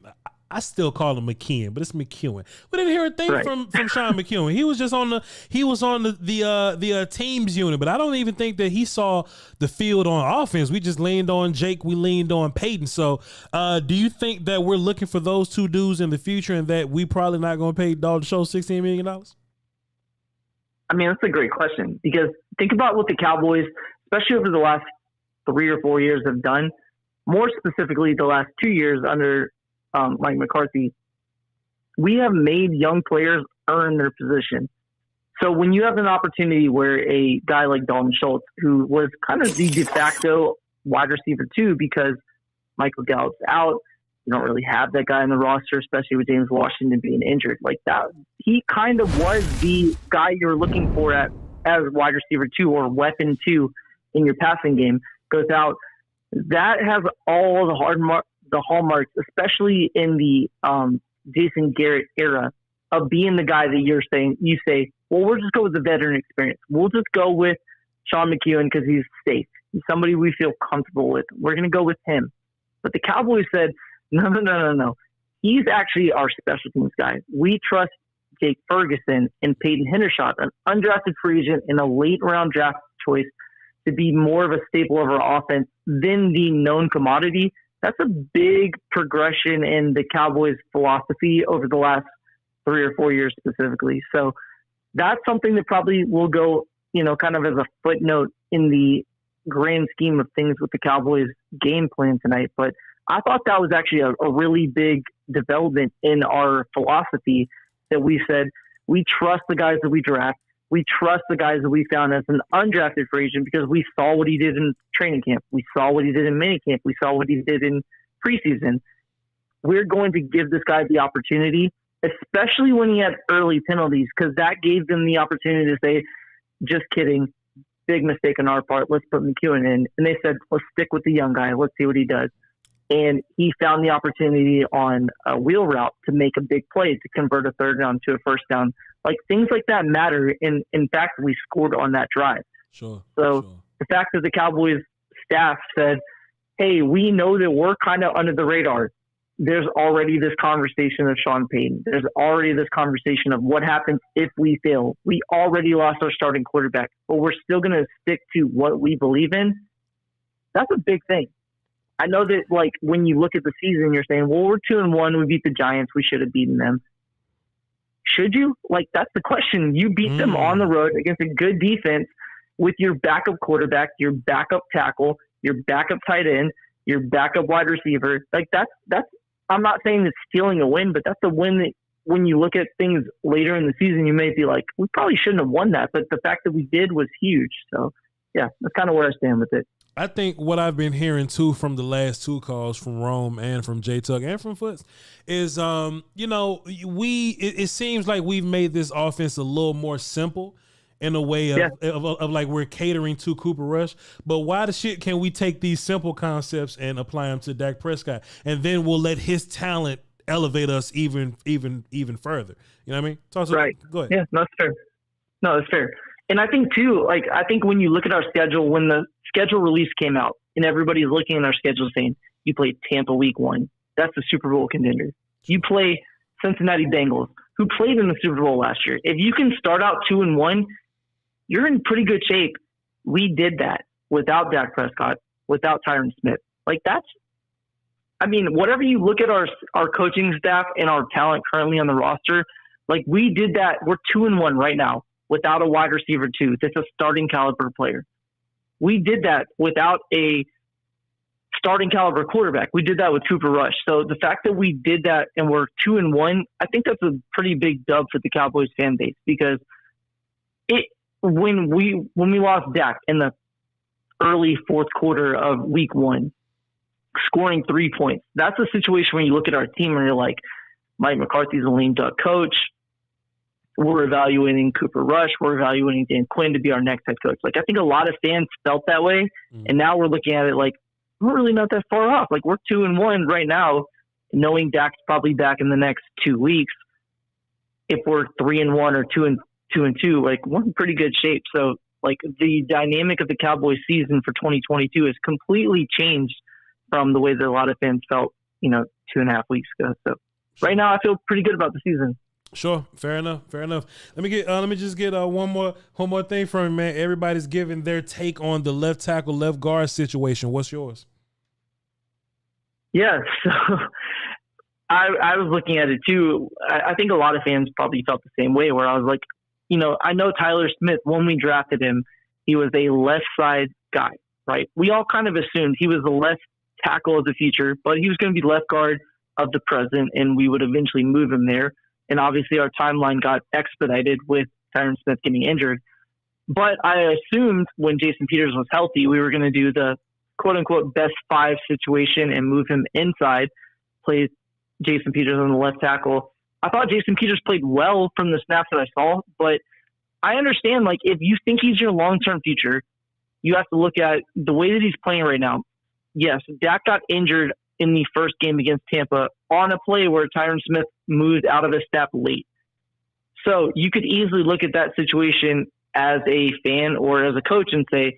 I still call him McKeon, but it's McEwen. We didn't hear a thing from Sean McEwen. He was just on the teams unit, but I don't even think that he saw the field on offense. We just leaned on Jake. We leaned on Peyton. So, do you think that we're looking for those two dudes in the future, and that we probably not going to pay Dalton Schultz $16 million? I mean, that's a great question because think about what the Cowboys, especially over the last 3 or 4 years, have done. More specifically, the last 2 years under Mike McCarthy, we have made young players earn their position. So when you have an opportunity where a guy like Dalton Schultz, who was kind of the de facto wide receiver 2 because Michael Gallup's out, you don't really have that guy in the roster, especially with James Washington being injured like that. He kind of was the guy you're looking for as wide receiver 2 or weapon 2 in your passing game, goes out. That has all the hallmarks, especially in the Jason Garrett era, of being the guy that you say, well, we'll just go with the veteran experience. We'll just go with Sean McEwen because he's safe. He's somebody we feel comfortable with. We're going to go with him. But the Cowboys said, no. He's actually our special teams guy. We trust Jake Ferguson and Peyton Hendershot, an undrafted free agent and a late round draft choice, to be more of a staple of our offense than the known commodity. That's a big progression in the Cowboys' philosophy over the last 3 or 4 years specifically. So that's something that probably will go, kind of as a footnote in the grand scheme of things with the Cowboys' game plan tonight. But I thought that was actually a really big development in our philosophy that we said we trust the guys that we draft. We trust the guys that we found as an undrafted free agent because we saw what he did in training camp. We saw what he did in minicamp. We saw what he did in preseason. We're going to give this guy the opportunity, especially when he had early penalties, because that gave them the opportunity to say, just kidding, big mistake on our part. Let's put McEwen in. And they said, let's stick with the young guy. Let's see what he does. And he found the opportunity on a wheel route to make a big play to convert a third down to a first down. Like, things like that matter. And in fact, we scored on that drive. Sure. The fact that the Cowboys staff said, hey, we know that we're kind of under the radar. There's already this conversation of Sean Payton. There's already this conversation of what happens if we fail. We already lost our starting quarterback, but we're still going to stick to what we believe in. That's a big thing. I know that, like, when you look at the season, you're saying, well, we're 2-1. We beat the Giants. We should have beaten them. Should you? Like, that's the question. You beat them on the road against a good defense with your backup quarterback, your backup tackle, your backup tight end, your backup wide receiver. Like, that's I'm not saying it's stealing a win, but that's a win that when you look at things later in the season, you may be like, we probably shouldn't have won that. But the fact that we did was huge. So, yeah, that's kind of where I stand with it. I think what I've been hearing, too, from the last two calls from Rome and from J-Tuck and from Foots is, it seems like we've made this offense a little more simple in a way of like we're catering to Cooper Rush. But why the shit can we take these simple concepts and apply them to Dak Prescott? And then we'll let his talent elevate us even further. You know what I mean? Right. Go ahead. Yeah, that's fair. No, that's fair. And I think, too, I think when you look at our schedule, when the schedule release came out and everybody's looking at our schedule saying, you played Tampa week 1. That's the Super Bowl contender. You play Cincinnati Bengals, who played in the Super Bowl last year. If you can start out 2-1, you're in pretty good shape. We did that without Dak Prescott, without Tyron Smith. Like, whatever you look at our coaching staff and our talent currently on the roster, like, we did that. We're 2-1 right now without a wide receiver 2. That's a starting caliber player. We did that without a starting caliber quarterback. We did that with Cooper Rush. So the fact that we did that and we're 2-1, I think that's a pretty big dub for the Cowboys fan base, because when we lost Dak in the early fourth quarter of week 1, scoring 3 points, that's a situation where you look at our team and you're like, Mike McCarthy's a lame duck coach. We're evaluating Cooper Rush. We're evaluating Dan Quinn to be our next head coach. Like, I think a lot of fans felt that way. And now we're looking at it like, we're really not that far off. Like, we're 2-1 right now, knowing Dak's probably back in the next 2 weeks. If we're 3-1 or 2-2, like, we're in pretty good shape. So, like, the dynamic of the Cowboys season for 2022 has completely changed from the way that a lot of fans felt, 2.5 weeks ago. So right now I feel pretty good about the season. Sure, fair enough. Let me just get one more thing from you, man. Everybody's giving their take on the left tackle, left guard situation. What's yours? Yeah, so I was looking at it too. I think a lot of fans probably felt the same way, where I was like, I know Tyler Smith, when we drafted him, he was a left side guy, right? We all kind of assumed he was the left tackle of the future, but he was going to be left guard of the present, and we would eventually move him there. And obviously our timeline got expedited with Tyron Smith getting injured. But I assumed when Jason Peters was healthy, we were going to do the quote-unquote best 5 situation and move him inside, play Jason Peters on the left tackle. I thought Jason Peters played well from the snaps that I saw, but I understand, like, if you think he's your long-term future, you have to look at the way that he's playing right now. Yes, Dak got injured in the first game against Tampa on a play where Tyron Smith moved out of his step late. So you could easily look at that situation as a fan or as a coach and say,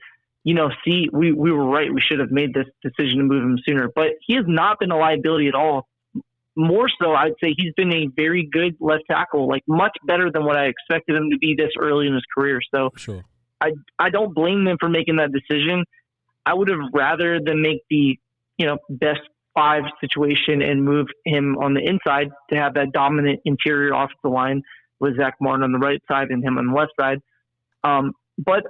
see, we were right. We should have made this decision to move him sooner. But he has not been a liability at all. More so, I'd say he's been a very good left tackle, like much better than what I expected him to be this early in his career. So sure. I don't blame them for making that decision. I would have rather them make the, best 5 situation and move him on the inside to have that dominant interior offensive line with Zach Martin on the right side and him on the left side. But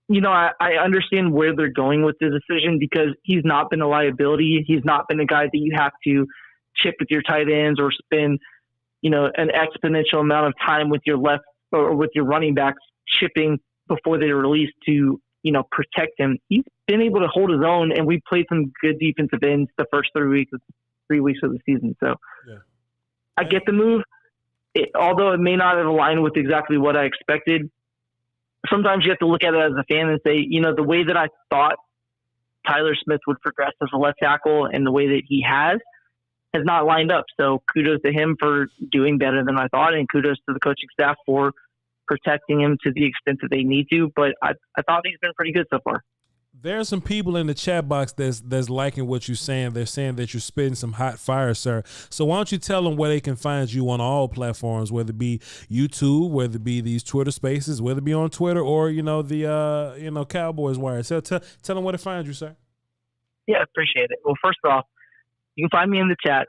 I understand where they're going with the decision because he's not been a liability. He's not been a guy that you have to chip with your tight ends or spend, an exponential amount of time with your left or with your running backs chipping before they're released to, protect him. He's been able to hold his own, and we played some good defensive ends the first 3 weeks of the season. So I get the move. Although it may not have aligned with exactly what I expected, sometimes you have to look at it as a fan and say, the way that I thought Tyler Smith would progress as a left tackle and the way that he has not lined up. So kudos to him for doing better than I thought, and kudos to the coaching staff for protecting him to the extent that they need to. But I thought he's been pretty good so far. There's some people in the chat box that's liking what you're saying. They're saying that you're spitting some hot fire, sir. So why don't you tell them where they can find you on all platforms, whether it be YouTube, whether it be these Twitter Spaces, whether it be on Twitter or the Cowboys Wire. Tell them where to find you, sir. Yeah, appreciate it. Well, first off, you can find me in the chat,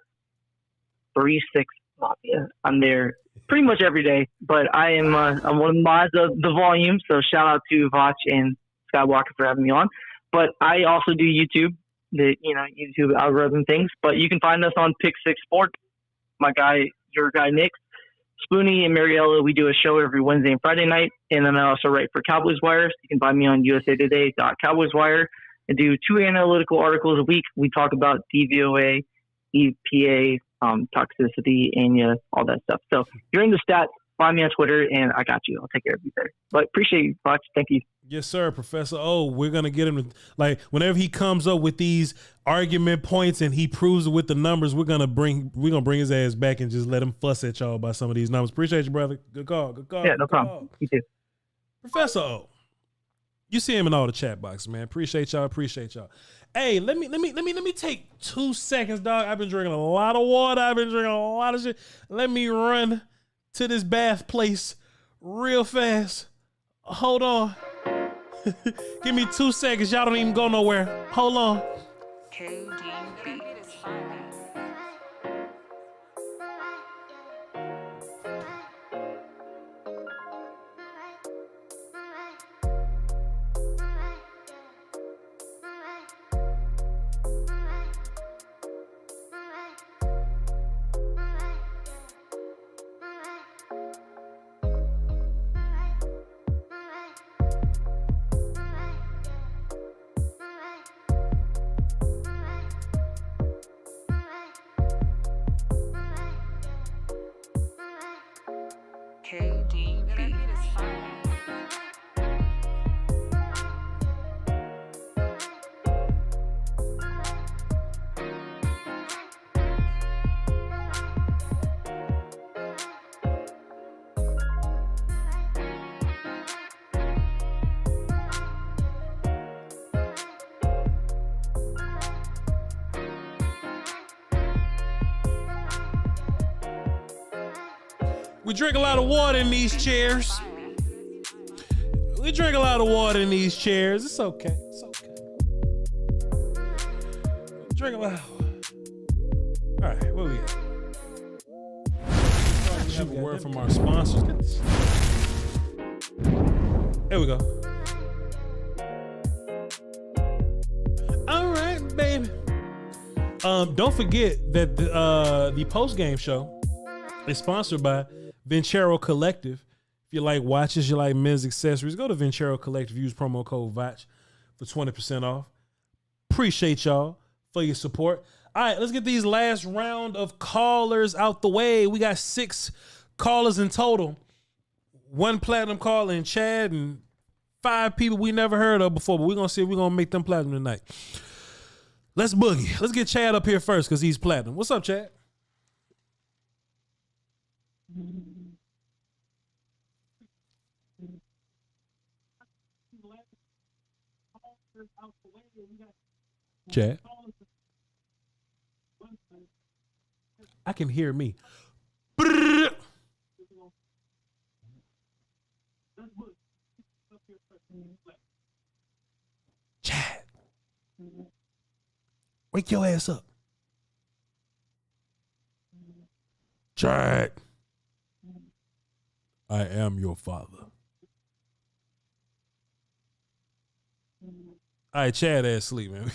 36 Mafia. I'm there pretty much every day, but I'm one of the mods of the volume. So shout out to Voch and Skywalker for having me on. But I also do YouTube, YouTube algorithm things. But you can find us on Pick Six Sports. Your guy Nick, Spoonie, and Mariella. We do a show every Wednesday and Friday night, and then I also write for Cowboys Wire. So you can find me on usatoday.cowboyswire. I do 2 analytical articles a week. We talk about DVOA, EPA, toxicity, ANYA, all that stuff. So if you're in the stats, find me on Twitter, and I got you. I'll take care of you there. But appreciate you, Fox. Thank you. Yes, sir, Professor O. We're going to get him to, whenever he comes up with these argument points and he proves it with the numbers, we're going to bring his ass back and just let him fuss at y'all by some of these numbers. Appreciate you, brother. Good call. Yeah, no problem. You too. Professor O. You see him in all the chat boxes, man. Appreciate y'all. Hey, let me take 2 seconds, dog. I've been drinking a lot of water. I've been drinking a lot of shit. Let me run to this bath place real fast. Hold on. Give me 2 seconds. Y'all don't even go nowhere. Hold on. KDB. We drink a lot of water in these chairs. It's okay. Drink a lot. All right, where we at? Have a word from our sponsors. There we go. All right, baby. Don't forget that the post-game show is sponsored by Vincero Collective. If you like watches, you like men's accessories, go to Vincero Collective. Use promo code VOCH for 20% off. Appreciate y'all for your support. All right, let's get these last round of callers out the way. We got 6 callers in total. 1 platinum caller in Chad and 5 people we never heard of before, but we're going to see if we're going to make them platinum tonight. Let's boogie. Let's get Chad up here first because he's platinum. What's up, Chad? Chad? I can hear me. Chad. Wake your ass up. Chad. I am your father. All right, Chad ass sleep, man.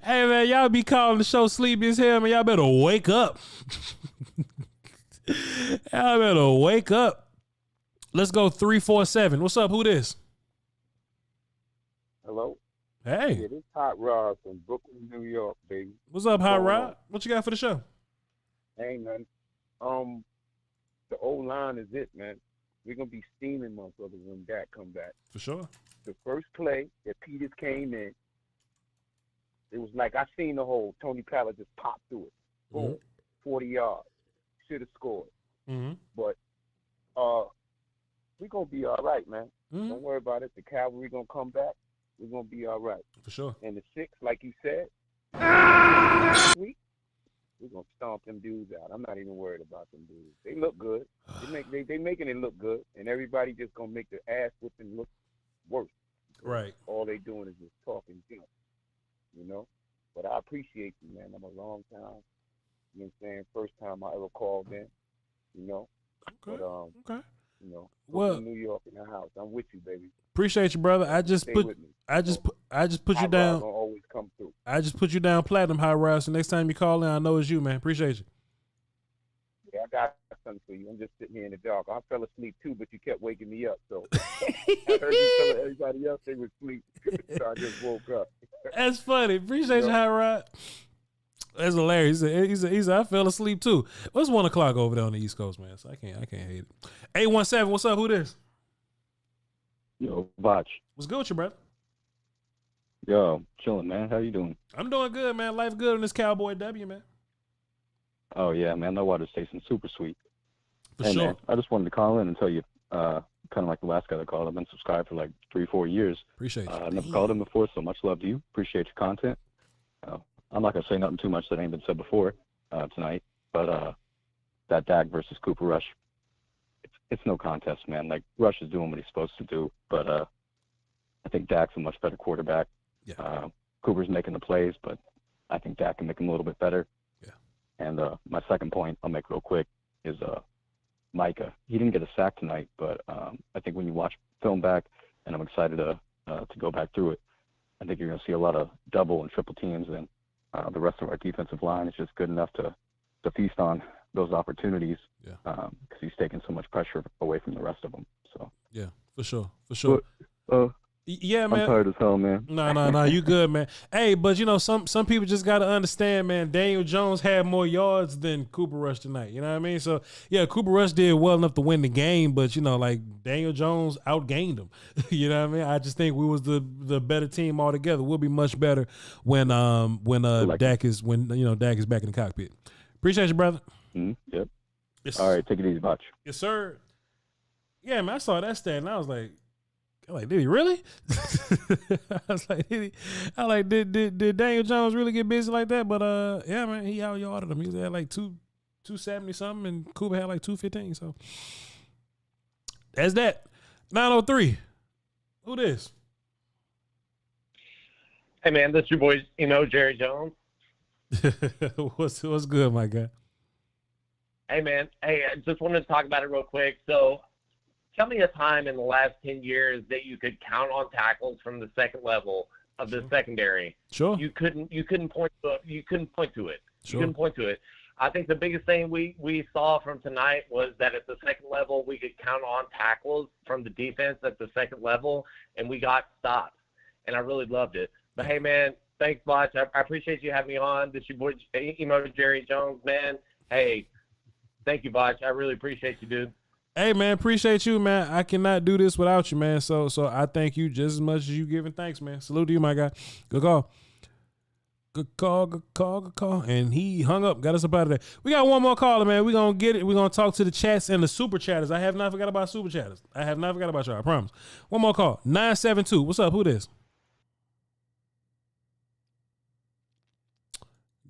Hey, man, y'all be calling the show sleepy as hell, man. Y'all better wake up. Y'all better wake up. Let's go 347. What's up? Who this? Hello? Hey. Yeah, this Hot Rod from Brooklyn, New York, baby. What's up, Hot Rod? What you got for the show? Ain't nothing. The old line is it, man. We're gonna be steaming, motherfuckers, when Dak come back. For sure. The first play that Peters came in, it was like I seen the hole. Tony Pollard just popped through it. Boom, 40 yards. Should have scored. But we're gonna be all right, man. Don't worry about it. The cavalry gonna come back. We're gonna be all right. For sure. And the 6, like you said, next week, we're gonna stomp them dudes out. I'm not even worried about them dudes. They look good. They making it look good, and everybody just gonna make their ass whipping look worse. Right. All they doing is just talking junk, you know. But I appreciate you, man. I'm a long time. You know what I'm saying? First time I ever called in, you know. Okay. But, okay. You know, well, New York in the house. I'm with you, baby. Appreciate you, brother. I just put you down. Always come through. I just put you down platinum, High Rise. So next time you call in, I know it's you, man. Appreciate you. Yeah, I got something for you. I'm just sitting here in the dark. I fell asleep too, but you kept waking me up. So I heard you tell everybody else they was asleep, so I just woke up. That's funny. Appreciate you, High Rod. That's hilarious. He said, I fell asleep too. Well, it's 1 o'clock over there on the East Coast, man. So I can't hate it. 817, what's up? Who this? Yo, Voch. What's good with you, brother? Yo, chilling, man. How you doing? I'm doing good, man. Life good on this Cowboy W, man. Oh yeah, man. That water's tasting super sweet. For hey, sure. Man, I just wanted to call in and tell you, kind of like the last guy that called. I've been subscribed for like 3-4 years. Appreciate you. I've never called in before, so much love to you. Appreciate your content. I'm not gonna say nothing too much that ain't been said before tonight, but that Dak versus Cooper Rush, it's no contest, man. Like Rush is doing what he's supposed to do, but I think Dak's a much better quarterback. Yeah. Cooper's making the plays, but I think Dak can make him a little bit better. Yeah. And my second point, I'll make real quick, is Micah. He didn't get a sack tonight, but I think when you watch film back, and I'm excited to go back through it, I think you're going to see a lot of double and triple teams, and the rest of our defensive line is just good enough to feast on those opportunities because he's taking so much pressure away from the rest of them. So yeah, for sure. Yeah, man. I'm tired as hell, man. No, you good, man. Hey, but you know, some people just got to understand, man. Daniel Jones had more yards than Cooper Rush tonight. You know what I mean? So yeah, Cooper Rush did well enough to win the game, but you know, like Daniel Jones outgained him. You know what I mean? I just think we was the better team altogether. We'll be much better when Dak is back in the cockpit. Appreciate you, brother. Yep. Yes. All right, take it easy, Voch. Yes, sir. Yeah, man, I saw that stat and I was like, did he really? I was like, did Daniel Jones really get busy like that? But yeah, man, he out-yarded him. He had like 270 something, and Cooper had like 215. So that's that. 903. Who this? Hey man, this your boy, Jerry Jones. What's good, my guy? Hey man, I just wanted to talk about it real quick. So tell me a time in the last 10 years that you could count on tackles from the second level of the secondary. Sure. You couldn't point to it. You couldn't point to it. Sure. You couldn't point to it. I think the biggest thing we saw from tonight was that at the second level we could count on tackles from the defense at the second level, and we got stops. And I really loved it. But hey man, thanks much. I appreciate you having me on. This your boy Jerry Jones, man. Hey, thank you, Voch. I really appreciate you, dude. Hey man, appreciate you, man. I cannot do this without you, man. So I thank you just as much as you giving thanks, man. Salute to you, my guy. Good call. Good call. And he hung up, got us up out of there. We got one more caller, man. We're going to get it. We're going to talk to the chats and the super chatters. I have not forgot about super chatters. I have not forgot about y'all, I promise. One more call. 972. What's up? Who this?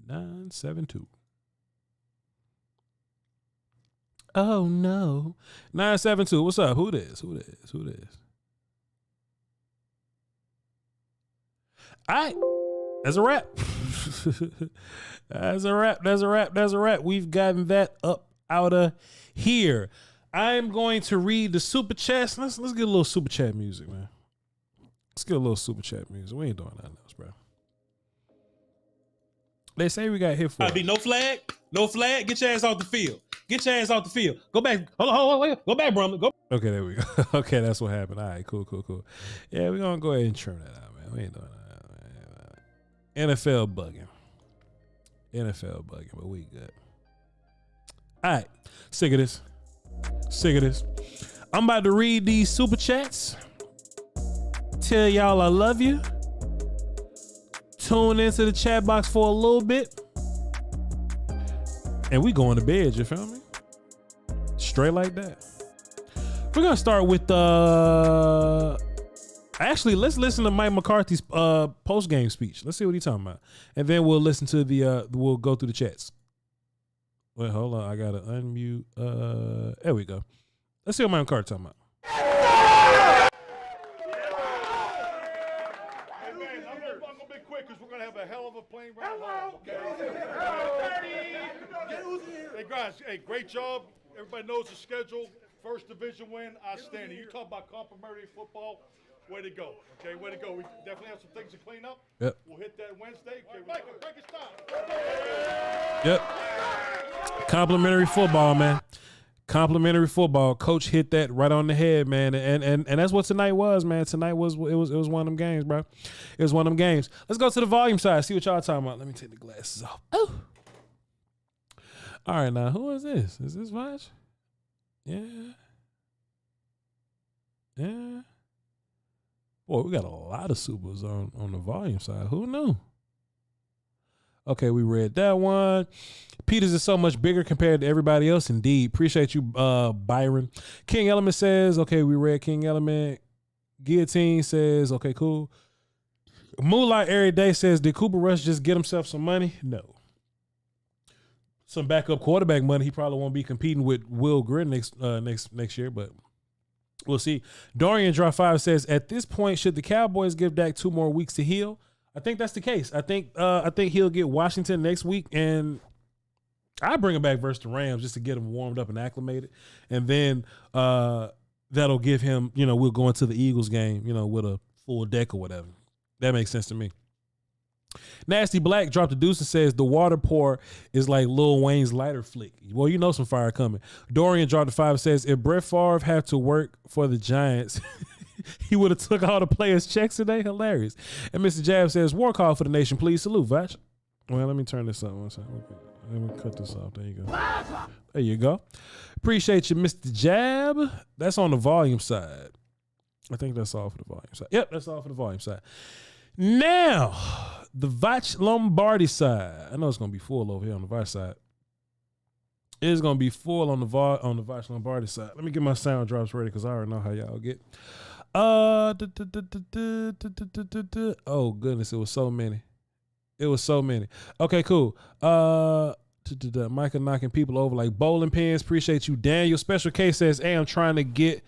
972. Oh no. 972. What's up? Who this? All right. That's a wrap. That's a wrap. We've gotten that up out of here. I'm going to read the super chats. Let's get a little super chat music, man. Let's get a little super chat music. We ain't doing nothing else, bro. They say we got hit for. Be no flag. No flag. Get your ass off the field. Get your ass off the field. Go back. Hold on, wait. Go back, Brumley. Go. Okay, there we go. Okay, that's what happened. All right, cool. Yeah, we're gonna go ahead and trim that out, man. We ain't doing that, man. NFL bugging, but we good. All right, sick of this. I'm about to read these super chats. Tell y'all I love you. Tune into the chat box for a little bit. And we going to bed, you feel me? Straight like that. We're going to start with actually, let's listen to Mike McCarthy's post-game speech. Let's see what he's talking about. And then we'll listen to we'll go through the chats. Wait, hold on. I got to unmute. There we go. Let's see what Mike McCarthy talking about. Hey, great job. Everybody knows the schedule. First division win, outstanding. You talk about complimentary football, way to go. Okay, way to go. We definitely have some things to clean up. Yep. We'll hit that Wednesday. Okay, Micah, break it down. Yep. Complimentary football, man. Complimentary football. Coach hit that right on the head, man. And that's what tonight was, man. Tonight was one of them games, bro. It was one of them games. Let's go to the volume side. See what y'all talking about. Let me take the glasses off. Oh. All right, now who is this? Is this Voch? Yeah. Boy, we got a lot of supers on the volume side. Who knew? Okay, we read that one. Peters is so much bigger compared to everybody else. Indeed. Appreciate you, Byron. King Element says, okay, we read King Element. Guillotine says, okay, cool. Moonlight Every Day says, did Cooper Rush just get himself some money? No. Some backup quarterback money. He probably won't be competing with Will Grin next year, but we'll see. Dorian Draw 5 says, at this point, should the Cowboys give Dak 2 more weeks to heal? I think that's the case. I think he'll get Washington next week, and I bring him back versus the Rams just to get him warmed up and acclimated, and then that'll give him, we'll go into the Eagles game, with a full deck or whatever. That makes sense to me. Nasty Black dropped a deuce and says the water pour is like Lil Wayne's lighter flick. Well, some fire coming. Dorian dropped a 5 and says if Brett Favre had to work for the Giants, he would have took all the players' checks today. Hilarious. And Mr. Jab says war call for the nation. Please salute, Voch. Well, let me turn this up one second. Let me cut this off. There you go. There you go. Appreciate you, Mr. Jab. That's on the volume side. I think that's all for the volume side. Yep, that's all for the volume side. Now, the Voch Lombardi side. I know it's gonna be full over here on the Voch side. It is gonna be full on the Voch Lombardi side. Let me get my sound drops ready because I already know how y'all get. Oh goodness, it was so many. Okay, cool. Micah knocking people over like bowling pins. Appreciate you, Daniel. Special K says, "Hey, I'm trying to get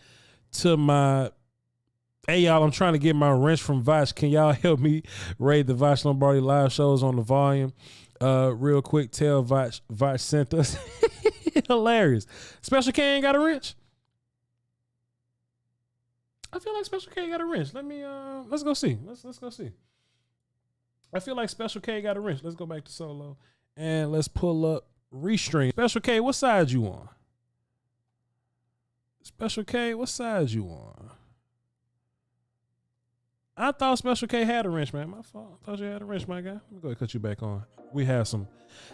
my." Hey, y'all, I'm trying to get my wrench from Voch. Can y'all help me rate the Voch Lombardi live shows on the volume? Real quick, tell Voch sent us. Hilarious. Special K ain't got a wrench? I feel like Special K got a wrench. Let's go see. Let's go see. I feel like Special K got a wrench. Let's go back to solo and let's pull up Restream. Special K, what side you on? Special K, what side you on? I thought Special K had a wrench, man. My fault. I thought you had a wrench, my guy. Let me go ahead and cut you back on. We have a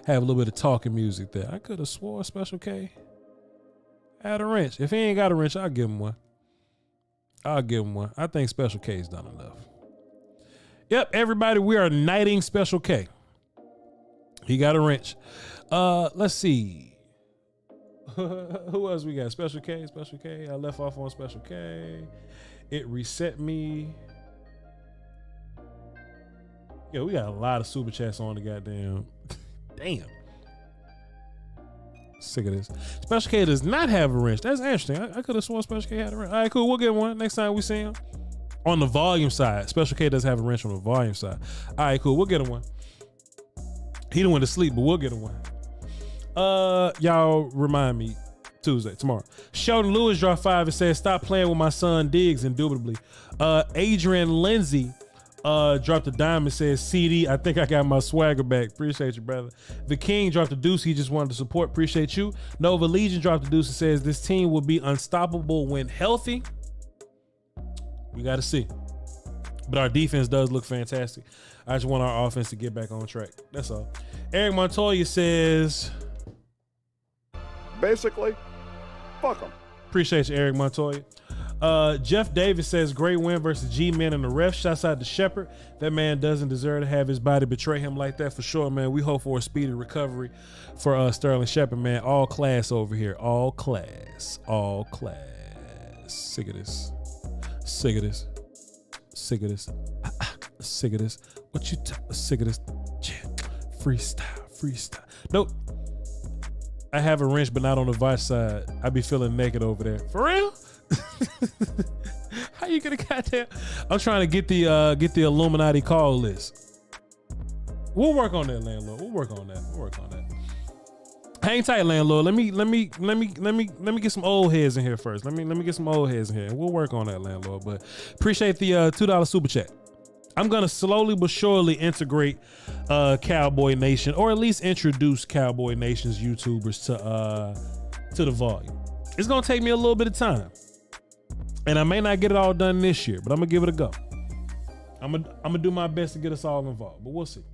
little bit of talking music there. I could have swore Special K had a wrench. If he ain't got a wrench, I'll give him one. I think Special K's done enough. Yep, everybody, we are knighting Special K. He got a wrench. Let's see. Who else we got? Special K. I left off on Special K. It reset me. Yeah, we got a lot of super chats on the goddamn. Damn. Sick of this. Special K does not have a wrench. That's interesting. I could have sworn Special K had a wrench. All right, cool. We'll get one next time we see him. On the volume side. Special K does have a wrench on the volume side. All right, cool. We'll get him one. He didn't went to sleep, but we'll get him one. Y'all remind me. Tuesday, tomorrow. Sheldon Lewis dropped 5 and says, stop playing with my son Diggs, indubitably. Adrian Lindsay dropped a dime and says, CeeDee, I think I got my swagger back. Appreciate you, brother. The King dropped a deuce. He just wanted to support. Appreciate you. Nova Legion dropped a deuce and says, this team will be unstoppable when healthy. We got to see. But our defense does look fantastic. I just want our offense to get back on track. That's all. Eric Montoya says, basically, fuck them. Appreciate you, Eric Montoya. Jeff Davis says, great win versus G-Men and the ref. Shouts out to Shepard. That man doesn't deserve to have his body betray him like that for sure, man. We hope for a speedy recovery for Sterling Shepard, man. All class over here. All class. All class. Sick of this. Sick of this. Sick of this. Sick of this. What you sick of this? Freestyle. Nope. I have a wrench, but not on the Voch side. I be feeling naked over there. For real? How you gonna goddamn? I'm trying to get the Illuminati call list. We'll work on that, landlord. We'll work on that. Hang tight, landlord. Let me get some old heads in here first. Let me get some old heads in here. We'll work on that, landlord. But appreciate the $2 super chat. I'm gonna slowly but surely integrate Cowboy Nation, or at least introduce Cowboy Nation's YouTubers to the volume. It's gonna take me a little bit of time, and I may not get it all done this year, but I'm gonna give it a go. I'm gonna do my best to get us all involved, but we'll see.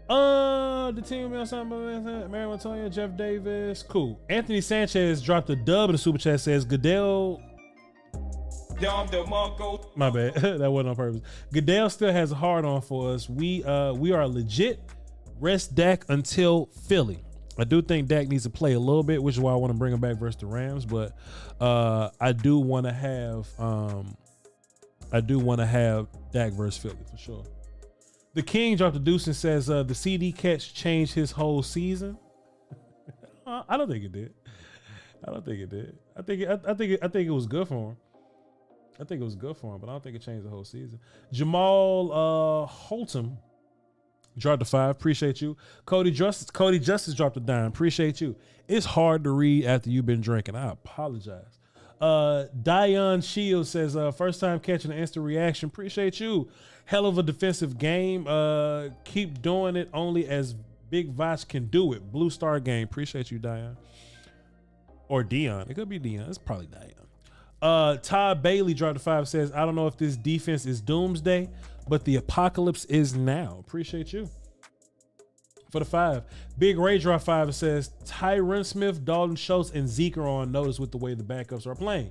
The team will be on something. Mary Montoya, Jeff Davis, cool. Anthony Sanchez dropped a dub in the super chat. Says Goodell. My bad. That wasn't on purpose. Goodell still has a hard on for us. We are legit. Rest Dak until Philly. I do think Dak needs to play a little bit, which is why I want to bring him back versus the Rams. But I do want to have Dak versus Philly for sure. The King dropped a deuce and says the CeeDee catch changed his whole season. I don't think it did. I think it was good for him. But I don't think it changed the whole season. Jamal Holton dropped a 5. Appreciate you. Cody Justice dropped a dime. Appreciate you. It's hard to read after you've been drinking. I apologize. Dion Shields says, first time catching an instant reaction. Appreciate you. Hell of a defensive game. Keep doing it only as Big Voch can do it. Blue Star game. Appreciate you, Dion. Or Dion. It could be Dion. It's probably Dion. Todd Bailey dropped a 5, says, I don't know if this defense is doomsday, but the apocalypse is now. Appreciate you. For the 5. Big Ray dropped 5 and says, Tyron Smith, Dalton Schultz, and Zeke are on notice with the way the backups are playing.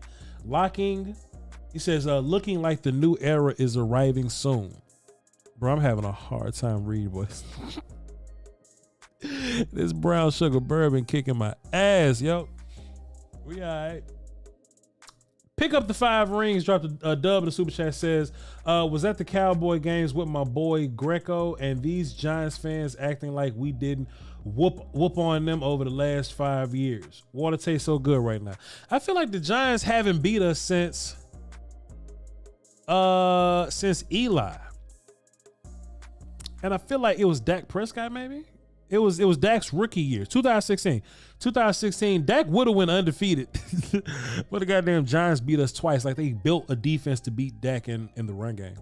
He says, looking like the new era is arriving soon. Bro, I'm having a hard time reading, boys. This brown sugar bourbon kicking my ass, yo. We all right. Pick up the 5 rings, dropped a dub in the super chat, says, was at the Cowboy games with my boy Greco, and these Giants fans acting like we didn't whoop on them over the last 5 years. Water tastes so good right now. I feel like the Giants haven't beat us since Eli. And I feel like it was Dak Prescott, maybe? It was Dak's rookie year, 2016. 2016, Dak would have went undefeated. But the goddamn Giants beat us twice. Like, they built a defense to beat Dak in the run game.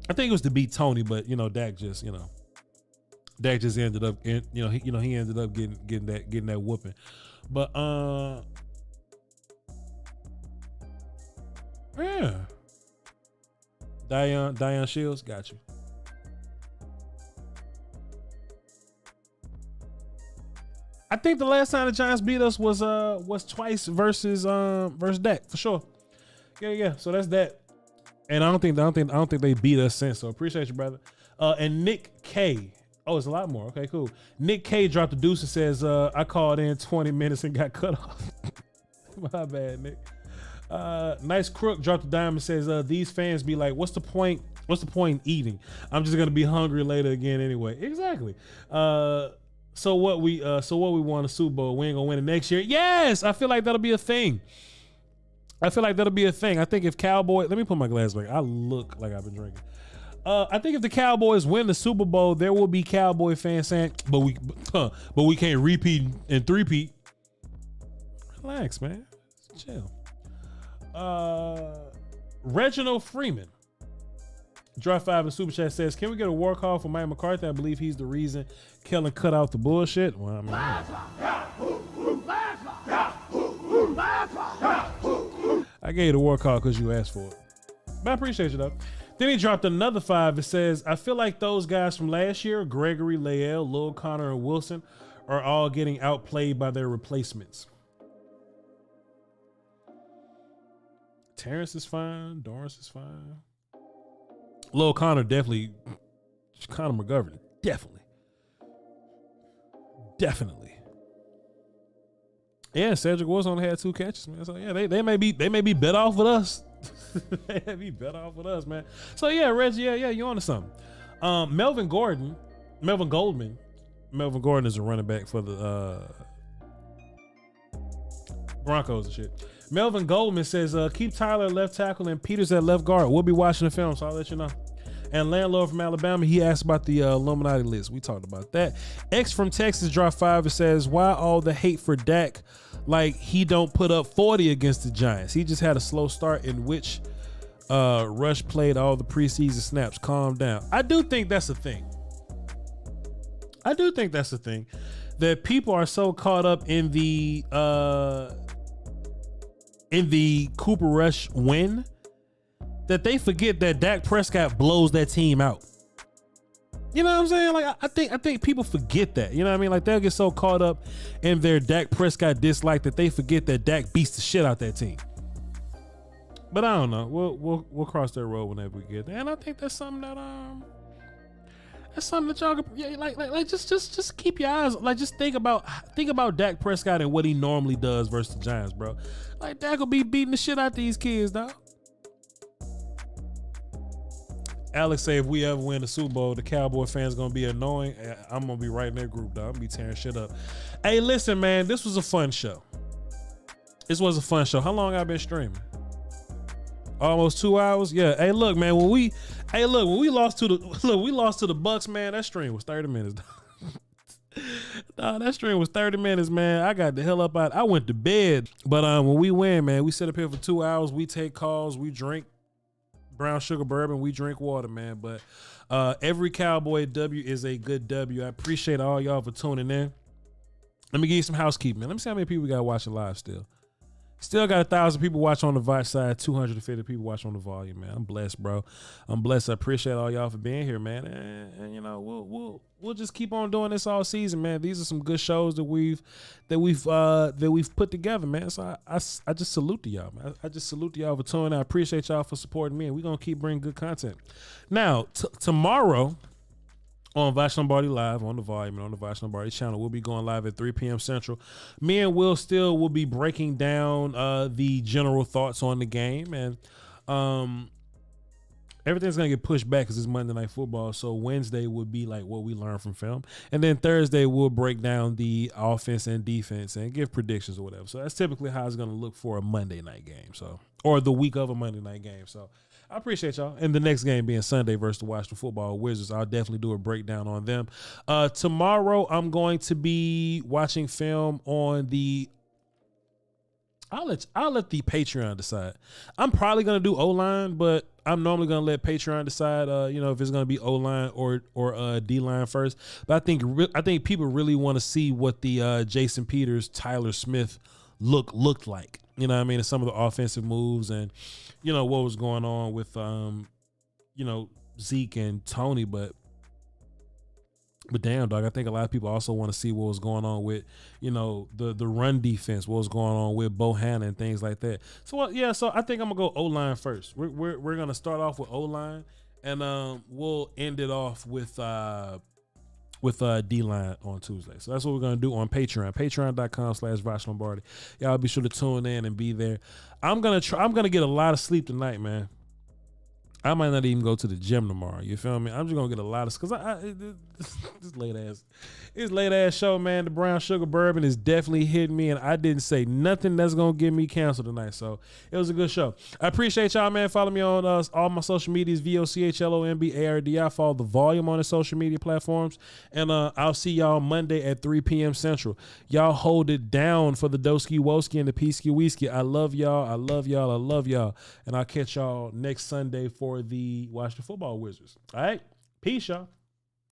I think it was to beat Tony, but Dak just ended up he ended up getting that whooping. But yeah. Dion Shields, got you. I think the last time the Giants beat us was twice versus Dak for sure. Yeah. So that's that. And I don't think they beat us since. So appreciate you, brother. And Nick K. Oh, it's a lot more. Okay, cool. Nick K dropped a deuce and says, I called in 20 minutes and got cut off. My bad, Nick. Nice Crook dropped a dime and says, these fans be like, what's the point in eating? I'm just gonna be hungry later again anyway. Exactly. So what we won a Super Bowl, we ain't gonna win it next year. Yes, I feel like that'll be a thing. I think if Cowboys, let me put my glass back. I look like I've been drinking. I think if the Cowboys win the Super Bowl, there will be Cowboy fans saying, but we can't repeat and three-peat. Relax, man. Chill. Reginald Freeman. Drop 5 in Super Chat says, can we get a war call for Mike McCarthy? I believe he's the reason Kellen cut out the bullshit. Well, I mean, I gave you the war call because you asked for it. But I appreciate you, though. Then he dropped another 5. It says, I feel like those guys from last year, Gregory, Lael, Lil Connor, and Wilson, are all getting outplayed by their replacements. Terrence is fine. Dorrance is fine. Lil Connor definitely. Connor McGovern, definitely. Yeah, Cedric Wilson only had 2 catches, man. So yeah, they may be better off with us. They may be better off with us, man. So yeah, Reggie, yeah, you onto something. Melvin Goldman. Melvin Gordon is a running back for the Broncos and shit. Melvin Goldman says, keep Tyler at left tackle and Peters at left guard. We'll be watching the film, so I'll let you know. And Landlord from Alabama, he asked about the Illuminati list. We talked about that. X from Texas dropped 5 and says, why all the hate for Dak? Like he don't put up 40 against the Giants. He just had a slow start in which Rush played all the preseason snaps. Calm down. I do think that's a thing. That people are so caught up in the Cooper Rush win that they forget that Dak Prescott blows that team out. You know what I'm saying? Like I think people forget that. You know what I mean? Like they'll get so caught up in their Dak Prescott dislike that they forget that Dak beats the shit out that team. But I don't know. We'll cross that road whenever we get there. And I think that's something that y'all like just keep your eyes, like just think about Dak Prescott and what he normally does versus the Giants, bro. Like Dak will be beating the shit out these kids, dog. Alex say if we ever win the Super Bowl, the Cowboy fans gonna be annoying. I'm gonna be right in that group, dog. I'm gonna be tearing shit up. Hey, listen, man, this was a fun show. How long I been streaming? Almost 2 hours. Yeah. Hey, look, man. When we lost to the Bucks, man. That stream was 30 minutes. Nah, that stream was 30 minutes, man. I got the hell up out. I went to bed. But when we win, man, we sit up here for 2 hours. We take calls. We drink brown sugar bourbon. We drink water, man. But every Cowboy W is a good W. I appreciate all y'all for tuning in. Let me give you some housekeeping, man. Let me see how many people we got watching live still. Still got 1,000 people watch on the Voch side, 250 people watch on the volume, man. I'm blessed, bro. I'm blessed. I appreciate all y'all for being here, man. And you know, we'll just keep on doing this all season, man. These are some good shows that we've put together, man. So I just salute to y'all, man. I just salute to y'all for tuning in. I appreciate y'all for supporting me, and we're gonna keep bringing good content. Now, tomorrow on Voch Lombardi Live on the volume and on the Voch Lombardi channel, we'll be going live at 3 p.m. Central. Me and Will Steele will be breaking down the general thoughts on the game, and everything's gonna get pushed back because it's Monday Night Football. So Wednesday would be like what we learned from film, and then Thursday we'll break down the offense and defense and give predictions or whatever. So that's typically how it's gonna look for a Monday night game, so or the week of a Monday night game. So I appreciate y'all. And the next game being Sunday versus the Washington Football Wizards, I'll definitely do a breakdown on them. Tomorrow, I'm going to be watching film on the. I'll let the Patreon decide. I'm probably gonna do O-line, but I'm normally gonna let Patreon decide. If it's gonna be O-line or D-line first. But I think people really want to see what the Jason Peters, Tyler Smith looked like. You know what I mean? And some of the offensive moves and, what was going on with, Zeke and Tony. But damn, dog, I think a lot of people also want to see what was going on with, the run defense, what was going on with Bohanna and things like that. So, so I think I'm going to go O-line first. We're going to start off with O-line, and we'll end it off with D-line on Tuesday. So that's what we're going to do on Patreon. Patreon.com/Voch Lombardi. Y'all be sure to tune in and be there. I'm going to get a lot of sleep tonight, man. I might not even go to the gym tomorrow. You feel me? I'm just gonna get a lot of because this late ass show, man. The brown sugar bourbon is definitely hitting me, and I didn't say nothing that's gonna get me canceled tonight. So it was a good show. I appreciate y'all, man. Follow me on all my social medias: VOCHLOMBARDI. Follow the volume on the social media platforms, and I'll see y'all Monday at 3 p.m. Central. Y'all hold it down for the Doski Woski and the Peasky Whiskey. I love y'all. I love y'all. I love y'all, and I'll catch y'all next Sunday for the Watch the Football Wizards. All right, peace, y'all.